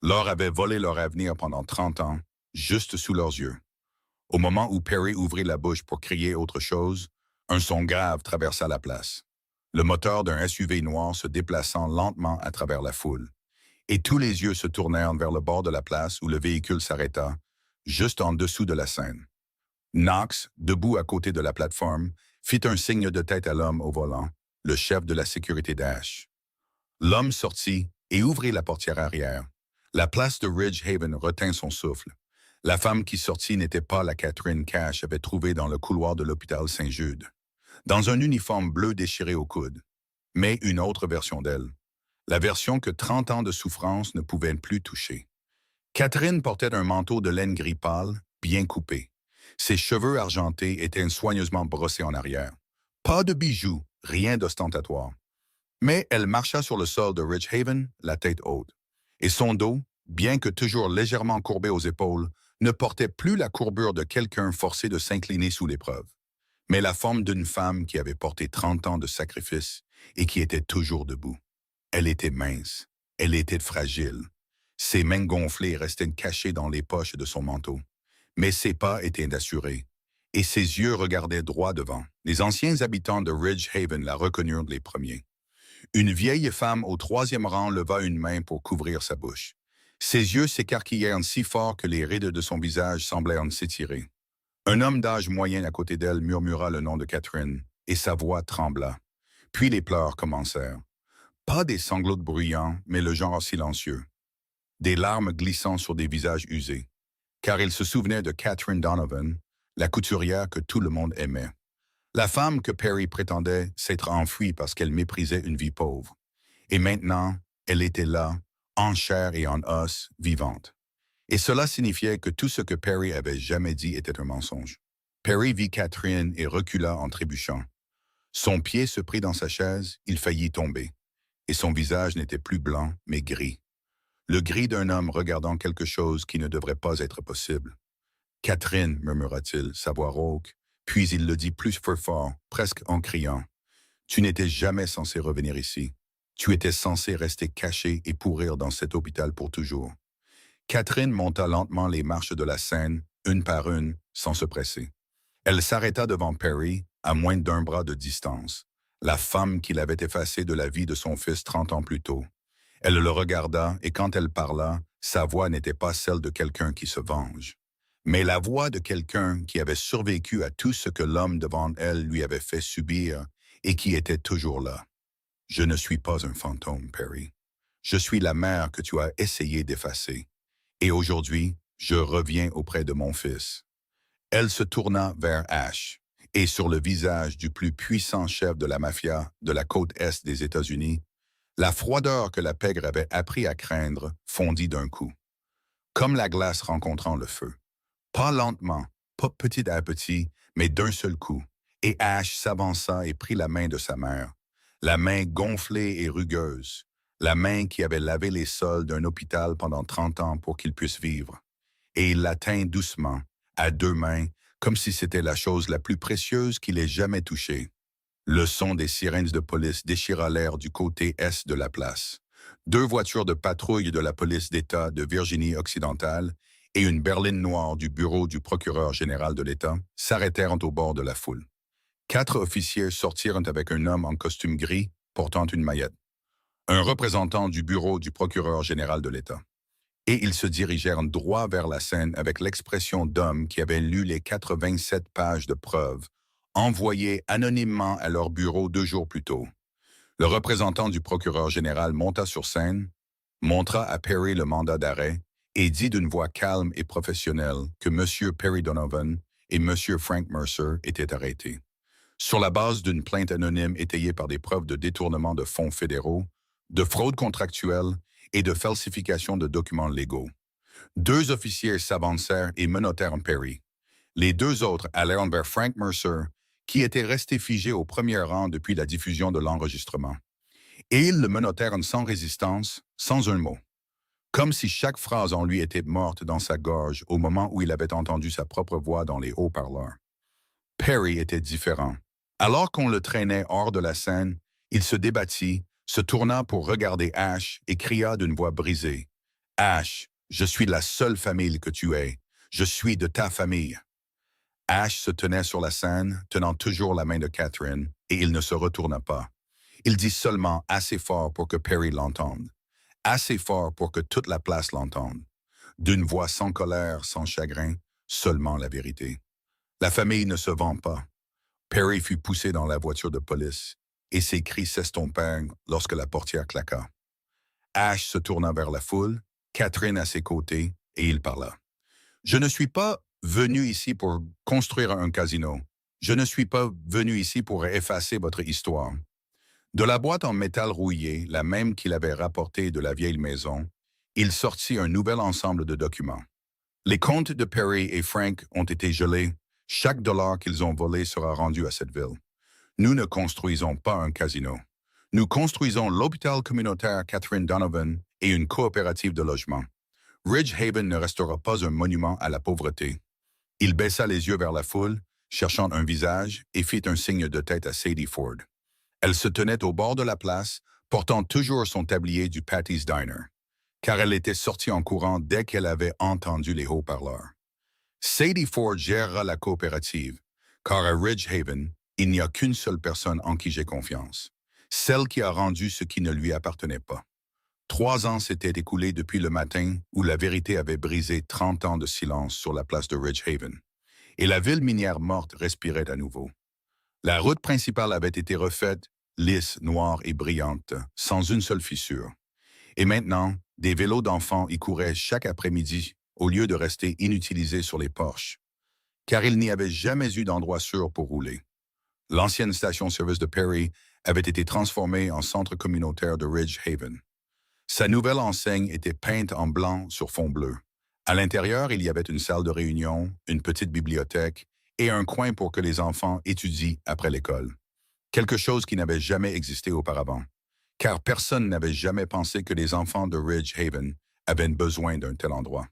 Leur avait volé leur avenir pendant 30 ans, juste sous leurs yeux. Au moment où Perry ouvrit la bouche pour crier autre chose, un son grave traversa la place. Le moteur d'un SUV noir se déplaçant lentement à travers la foule. Et tous les yeux se tournèrent vers le bord de la place où le véhicule s'arrêta, juste en dessous de la scène. Knox, debout à côté de la plateforme, fit un signe de tête à l'homme au volant, le chef de la sécurité d'Ash. L'homme sortit et ouvrit la portière arrière. La place de Ridge Haven retint son souffle. La femme qui sortit n'était pas la Catherine Cash avait trouvée dans le couloir de l'hôpital Saint-Jude, dans un uniforme bleu déchiré au coude, mais une autre version d'elle, la version que 30 ans de souffrance ne pouvaient plus toucher. Catherine portait un manteau de laine gris pâle, bien coupé. Ses cheveux argentés étaient soigneusement brossés en arrière. Pas de bijoux, rien d'ostentatoire. Mais elle marcha sur le sol de Ridge Haven, la tête haute. Et son dos, bien que toujours légèrement courbé aux épaules, ne portait plus la courbure de quelqu'un forcé de s'incliner sous l'épreuve, mais la forme d'une femme qui avait porté 30 ans de sacrifice et qui était toujours debout. Elle était mince, elle était fragile. Ses mains gonflées restaient cachées dans les poches de son manteau, mais ses pas étaient assurés, et ses yeux regardaient droit devant. Les anciens habitants de Ridge Haven la reconnurent les premiers. Une vieille femme au 3e rang leva une main pour couvrir sa bouche. Ses yeux s'écarquillèrent si fort que les rides de son visage semblèrent s'étirer. Un homme d'âge moyen à côté d'elle murmura le nom de Catherine, et sa voix trembla. Puis les pleurs commencèrent. Pas des sanglots bruyants, mais le genre silencieux. Des larmes glissant sur des visages usés. Car il se souvenait de Catherine Donovan, la couturière que tout le monde aimait. La femme que Perry prétendait s'être enfuie parce qu'elle méprisait une vie pauvre. Et maintenant, elle était là, en chair et en os, vivante. Et cela signifiait que tout ce que Perry avait jamais dit était un mensonge. Perry vit Catherine et recula en trébuchant. Son pied se prit dans sa chaise, il faillit tomber. Et son visage n'était plus blanc, mais gris. Le gris d'un homme regardant quelque chose qui ne devrait pas être possible. « Catherine » murmura-t-il, sa voix rauque, puis il le dit plus fort, presque en criant. Tu n'étais jamais censé revenir ici. Tu étais censé rester caché et pourrir dans cet hôpital pour toujours. Catherine monta lentement les marches de la scène, une par une, sans se presser. Elle s'arrêta devant Perry, à moins d'un bras de distance, la femme qui l'avait effacée de la vie de son fils 30 ans plus tôt. Elle le regarda et quand elle parla, sa voix n'était pas celle de quelqu'un qui se venge, mais la voix de quelqu'un qui avait survécu à tout ce que l'homme devant elle lui avait fait subir et qui était toujours là. Je ne suis pas un fantôme, Perry. Je suis la mère que tu as essayé d'effacer. Et aujourd'hui, je reviens auprès de mon fils. Elle se tourna vers Ash, et sur le visage du plus puissant chef de la mafia de la côte est des États-Unis, la froideur que la pègre avait appris à craindre fondit d'un coup, comme la glace rencontrant le feu. Pas lentement, pas petit à petit, mais d'un seul coup, et Ash s'avança et prit la main de sa mère, la main gonflée et rugueuse, la main qui avait lavé les sols d'un hôpital pendant 30 ans pour qu'il puisse vivre. Et il la tint doucement, à deux mains, comme si c'était la chose la plus précieuse qu'il ait jamais touchée. Le son des sirènes de police déchira l'air du côté est de la place. Deux voitures de patrouille de la police d'État de Virginie-Occidentale et une berline noire du bureau du procureur général de l'État s'arrêtèrent au bord de la foule. 4 officiers sortirent avec un homme en costume gris portant une maillette, un représentant du bureau du procureur général de l'État. Et ils se dirigèrent droit vers la scène avec l'expression d'hommes qui avaient lu les 87 pages de preuves envoyées anonymement à leur bureau 2 jours plus tôt. Le représentant du procureur général monta sur scène, montra à Perry le mandat d'arrêt et dit d'une voix calme et professionnelle que M. Perry Donovan et M. Frank Mercer étaient arrêtés, sur la base d'une plainte anonyme étayée par des preuves de détournement de fonds fédéraux, de fraude contractuelle et de falsification de documents légaux. 2 officiers s'avancèrent et menottèrent Perry. Les 2 autres allèrent vers Frank Mercer, qui était resté figé au premier rang depuis la diffusion de l'enregistrement. Et ils le menottèrent sans résistance, sans un mot, comme si chaque phrase en lui était morte dans sa gorge au moment où il avait entendu sa propre voix dans les haut-parleurs. Perry était différent. Alors qu'on le traînait hors de la scène, il se débattit, se tourna pour regarder Ash et cria d'une voix brisée. « Ash, je suis la seule famille que tu aies. Je suis de ta famille. » Ash se tenait sur la scène, tenant toujours la main de Catherine, et il ne se retourna pas. Il dit seulement assez fort pour que Perry l'entende, assez fort pour que toute la place l'entende. D'une voix sans colère, sans chagrin, seulement la vérité. La famille ne se vend pas. Perry fut poussé dans la voiture de police, et ses cris s'estompèrent lorsque la portière claqua. Ash se tourna vers la foule, Catherine à ses côtés, et il parla. « Je ne suis pas venu ici pour construire un casino. Je ne suis pas venu ici pour effacer votre histoire. » De la boîte en métal rouillé, la même qu'il avait rapportée de la vieille maison, il sortit un nouvel ensemble de documents. Les comptes de Perry et Frank ont été gelés. Chaque dollar qu'ils ont volé sera rendu à cette ville. Nous ne construisons pas un casino. Nous construisons l'hôpital communautaire Catherine Donovan et une coopérative de logement. Ridge Haven ne restera pas un monument à la pauvreté. Il baissa les yeux vers la foule, cherchant un visage, et fit un signe de tête à Sadie Ford. Elle se tenait au bord de la place, portant toujours son tablier du Patty's Diner, car elle était sortie en courant dès qu'elle avait entendu les haut-parleurs. Sadie Ford gérera la coopérative, car à Ridge Haven, il n'y a qu'une seule personne en qui j'ai confiance, celle qui a rendu ce qui ne lui appartenait pas. 3 ans s'étaient écoulés depuis le matin où la vérité avait brisé 30 ans de silence sur la place de Ridge Haven, et la ville minière morte respirait à nouveau. La route principale avait été refaite, lisse, noire et brillante, sans une seule fissure. Et maintenant, des vélos d'enfants y couraient chaque après-midi au lieu de rester inutilisés sur les porches, car il n'y avait jamais eu d'endroit sûr pour rouler. L'ancienne station-service de Perry avait été transformée en centre communautaire de Ridge Haven. Sa nouvelle enseigne était peinte en blanc sur fond bleu. À l'intérieur, il y avait une salle de réunion, une petite bibliothèque et un coin pour que les enfants étudient après l'école. Quelque chose qui n'avait jamais existé auparavant, car personne n'avait jamais pensé que les enfants de Ridge Haven avaient besoin d'un tel endroit.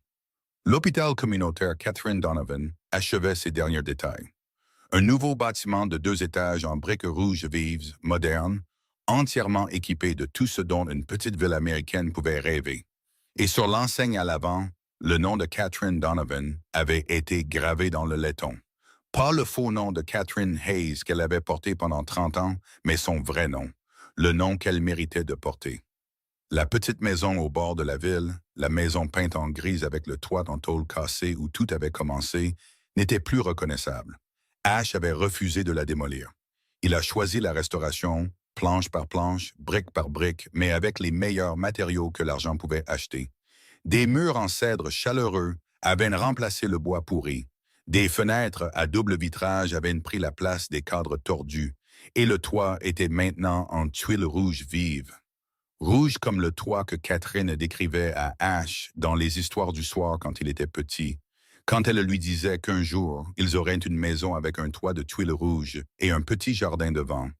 L'hôpital communautaire Catherine Donovan achevait ses derniers détails. Un nouveau bâtiment de 2 étages en briques rouges vives, moderne, entièrement équipé de tout ce dont une petite ville américaine pouvait rêver. Et sur l'enseigne à l'avant, le nom de Catherine Donovan avait été gravé dans le laiton. Pas le faux nom de Catherine Hayes qu'elle avait porté pendant 30 ans, mais son vrai nom, le nom qu'elle méritait de porter. La petite maison au bord de la ville, la maison peinte en grise avec le toit en tôle cassée où tout avait commencé, n'était plus reconnaissable. Ash avait refusé de la démolir. Il a choisi la restauration, planche par planche, brique par brique, mais avec les meilleurs matériaux que l'argent pouvait acheter. Des murs en cèdre chaleureux avaient remplacé le bois pourri. Des fenêtres à double vitrage avaient pris la place des cadres tordus, et le toit était maintenant en tuiles rouges vives. Rouge comme le toit que Catherine décrivait à Ash dans les histoires du soir quand il était petit, quand elle lui disait qu'un jour, ils auraient une maison avec un toit de tuiles rouges et un petit jardin devant.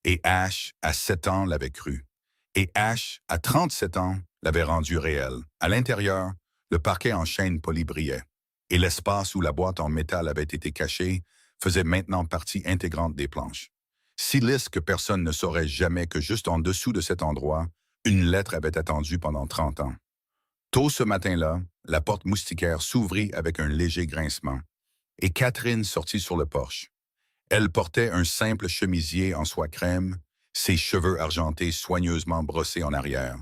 Et Ash, à 7 ans, l'avait cru. Et Ash, à 37 ans, l'avait rendu réel. À l'intérieur, le parquet en chêne poli brillait. Et l'espace où la boîte en métal avait été cachée faisait maintenant partie intégrante des planches. Si lisse que personne ne saurait jamais que juste en dessous de cet endroit, une lettre avait attendu pendant 30 ans. Tôt ce matin-là, la porte moustiquaire s'ouvrit avec un léger grincement, et Catherine sortit sur le porche. Elle portait un simple chemisier en soie crème, ses cheveux argentés soigneusement brossés en arrière.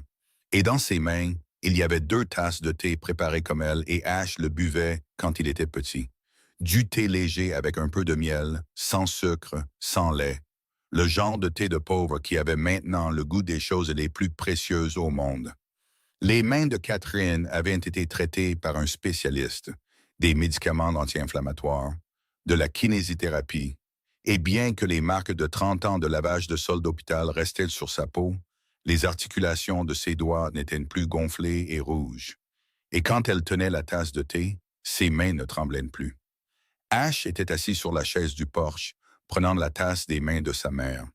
Et dans ses mains, il y avait 2 tasses de thé préparées comme elle, et Ash le buvait quand il était petit. Du thé léger avec un peu de miel, sans sucre, sans lait. Le genre de thé de pauvre qui avait maintenant le goût des choses les plus précieuses au monde. Les mains de Catherine avaient été traitées par un spécialiste, des médicaments anti-inflammatoires, de la kinésithérapie, et bien que les marques de 30 ans de lavage de sol d'hôpital restaient sur sa peau, les articulations de ses doigts n'étaient plus gonflées et rouges. Et quand elle tenait la tasse de thé, ses mains ne tremblaient plus. Ash était assis sur la chaise du porche, prenant la tasse des mains de sa mère.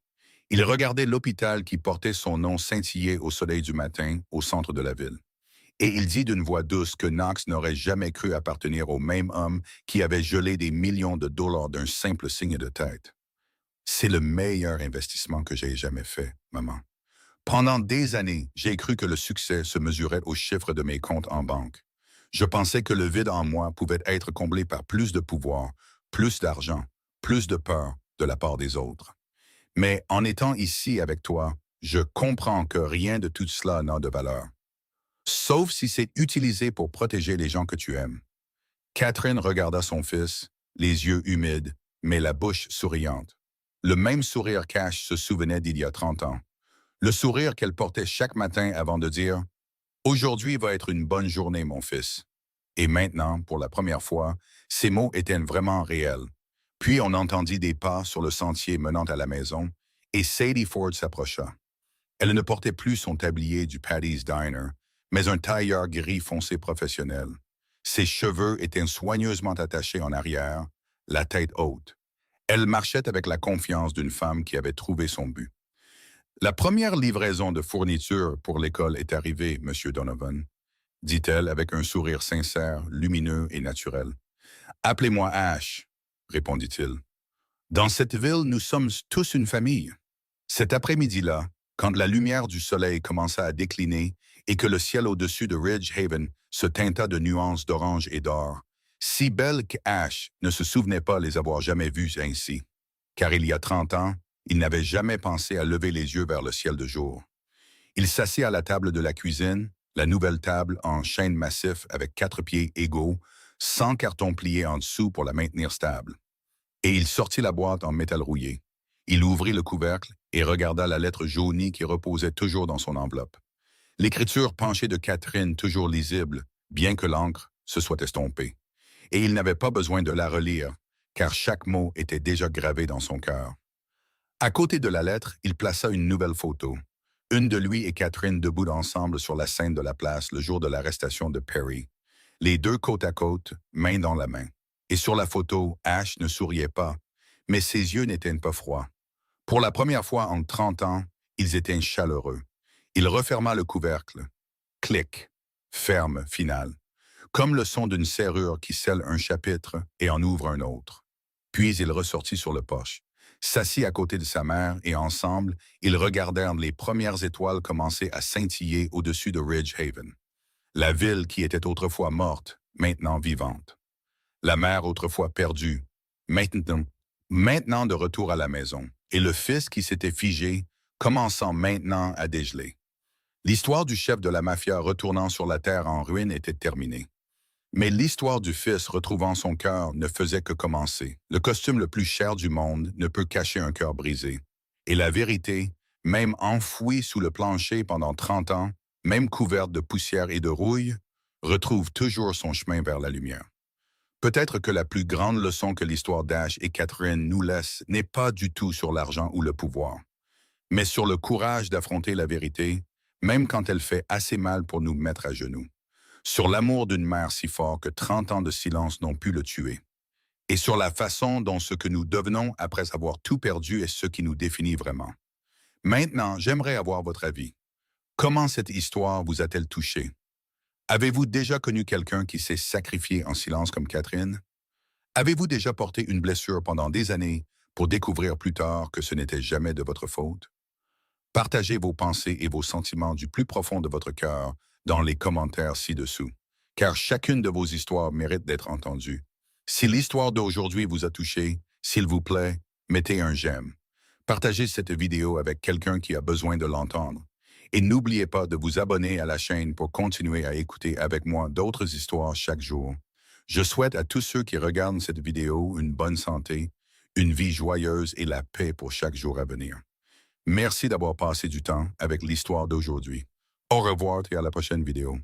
Il regardait l'hôpital qui portait son nom scintiller au soleil du matin, au centre de la ville. Et il dit d'une voix douce que Knox n'aurait jamais cru appartenir au même homme qui avait gelé des millions de dollars d'un simple signe de tête. C'est le meilleur investissement que j'ai jamais fait, maman. Pendant des années, j'ai cru que le succès se mesurait au chiffre de mes comptes en banque. Je pensais que le vide en moi pouvait être comblé par plus de pouvoir, plus d'argent, plus de peur de la part des autres. Mais en étant ici avec toi, je comprends que rien de tout cela n'a de valeur. Sauf si c'est utilisé pour protéger les gens que tu aimes. Catherine regarda son fils, les yeux humides, mais la bouche souriante. Le même sourire qu'Ash se souvenait d'il y a 30 ans. Le sourire qu'elle portait chaque matin avant de dire « Aujourd'hui va être une bonne journée, mon fils ». Et maintenant, pour la première fois, ces mots étaient vraiment réels. Puis on entendit des pas sur le sentier menant à la maison, et Sadie Ford s'approcha. Elle ne portait plus son tablier du Paddy's Diner, mais un tailleur gris foncé professionnel. Ses cheveux étaient soigneusement attachés en arrière, la tête haute. Elle marchait avec la confiance d'une femme qui avait trouvé son but. La première livraison de fournitures pour l'école est arrivée, Monsieur Donovan, dit-elle avec un sourire sincère, lumineux et naturel. Appelez-moi Ash, répondit-il. Dans cette ville, nous sommes tous une famille. Cet après-midi-là, quand la lumière du soleil commença à décliner et que le ciel au-dessus de Ridge Haven se teinta de nuances d'orange et d'or, si belle qu'Ash ne se souvenait pas les avoir jamais vues ainsi, car il y a 30 ans, il n'avait jamais pensé à lever les yeux vers le ciel de jour. Il s'assit à la table de la cuisine, la nouvelle table en chêne massif avec 4 pieds égaux, sans carton plié en dessous pour la maintenir stable. Et il sortit la boîte en métal rouillé. Il ouvrit le couvercle et regarda la lettre jaunie qui reposait toujours dans son enveloppe. L'écriture penchée de Catherine toujours lisible, bien que l'encre se soit estompée. Et il n'avait pas besoin de la relire, car chaque mot était déjà gravé dans son cœur. À côté de la lettre, il plaça une nouvelle photo. Une de lui et Catherine debout ensemble sur la scène de la place le jour de l'arrestation de Perry. Les deux côte à côte, main dans la main. Et sur la photo, Ash ne souriait pas, mais ses yeux n'étaient pas froids. Pour la première fois en 30 ans, ils étaient chaleureux. Il referma le couvercle. Clic. Ferme, finale. Comme le son d'une serrure qui scelle un chapitre et en ouvre un autre. Puis il ressortit sur le porche, s'assit à côté de sa mère et ensemble, ils regardèrent les premières étoiles commencer à scintiller au-dessus de Ridge Haven. La ville qui était autrefois morte, maintenant vivante. La mère autrefois perdue, maintenant de retour à la maison. Et le fils qui s'était figé, commençant maintenant à dégeler. L'histoire du chef de la mafia retournant sur la terre en ruine était terminée. Mais l'histoire du fils retrouvant son cœur ne faisait que commencer. Le costume le plus cher du monde ne peut cacher un cœur brisé. Et la vérité, même enfouie sous le plancher pendant 30 ans, même couverte de poussière et de rouille, retrouve toujours son chemin vers la lumière. Peut-être que la plus grande leçon que l'histoire d'Ash et Catherine nous laisse n'est pas du tout sur l'argent ou le pouvoir, mais sur le courage d'affronter la vérité, même quand elle fait assez mal pour nous mettre à genoux. Sur l'amour d'une mère si fort que 30 ans de silence n'ont pu le tuer. Et sur la façon dont ce que nous devenons après avoir tout perdu est ce qui nous définit vraiment. Maintenant, j'aimerais avoir votre avis. Comment cette histoire vous a-t-elle touché? Avez-vous déjà connu quelqu'un qui s'est sacrifié en silence comme Catherine? Avez-vous déjà porté une blessure pendant des années pour découvrir plus tard que ce n'était jamais de votre faute? Partagez vos pensées et vos sentiments du plus profond de votre cœur dans les commentaires ci-dessous, car chacune de vos histoires mérite d'être entendue. Si l'histoire d'aujourd'hui vous a touché, s'il vous plaît, mettez un j'aime. Partagez cette vidéo avec quelqu'un qui a besoin de l'entendre. Et n'oubliez pas de vous abonner à la chaîne pour continuer à écouter avec moi d'autres histoires chaque jour. Je souhaite à tous ceux qui regardent cette vidéo une bonne santé, une vie joyeuse et la paix pour chaque jour à venir. Merci d'avoir passé du temps avec l'histoire d'aujourd'hui. Au revoir et à la prochaine vidéo.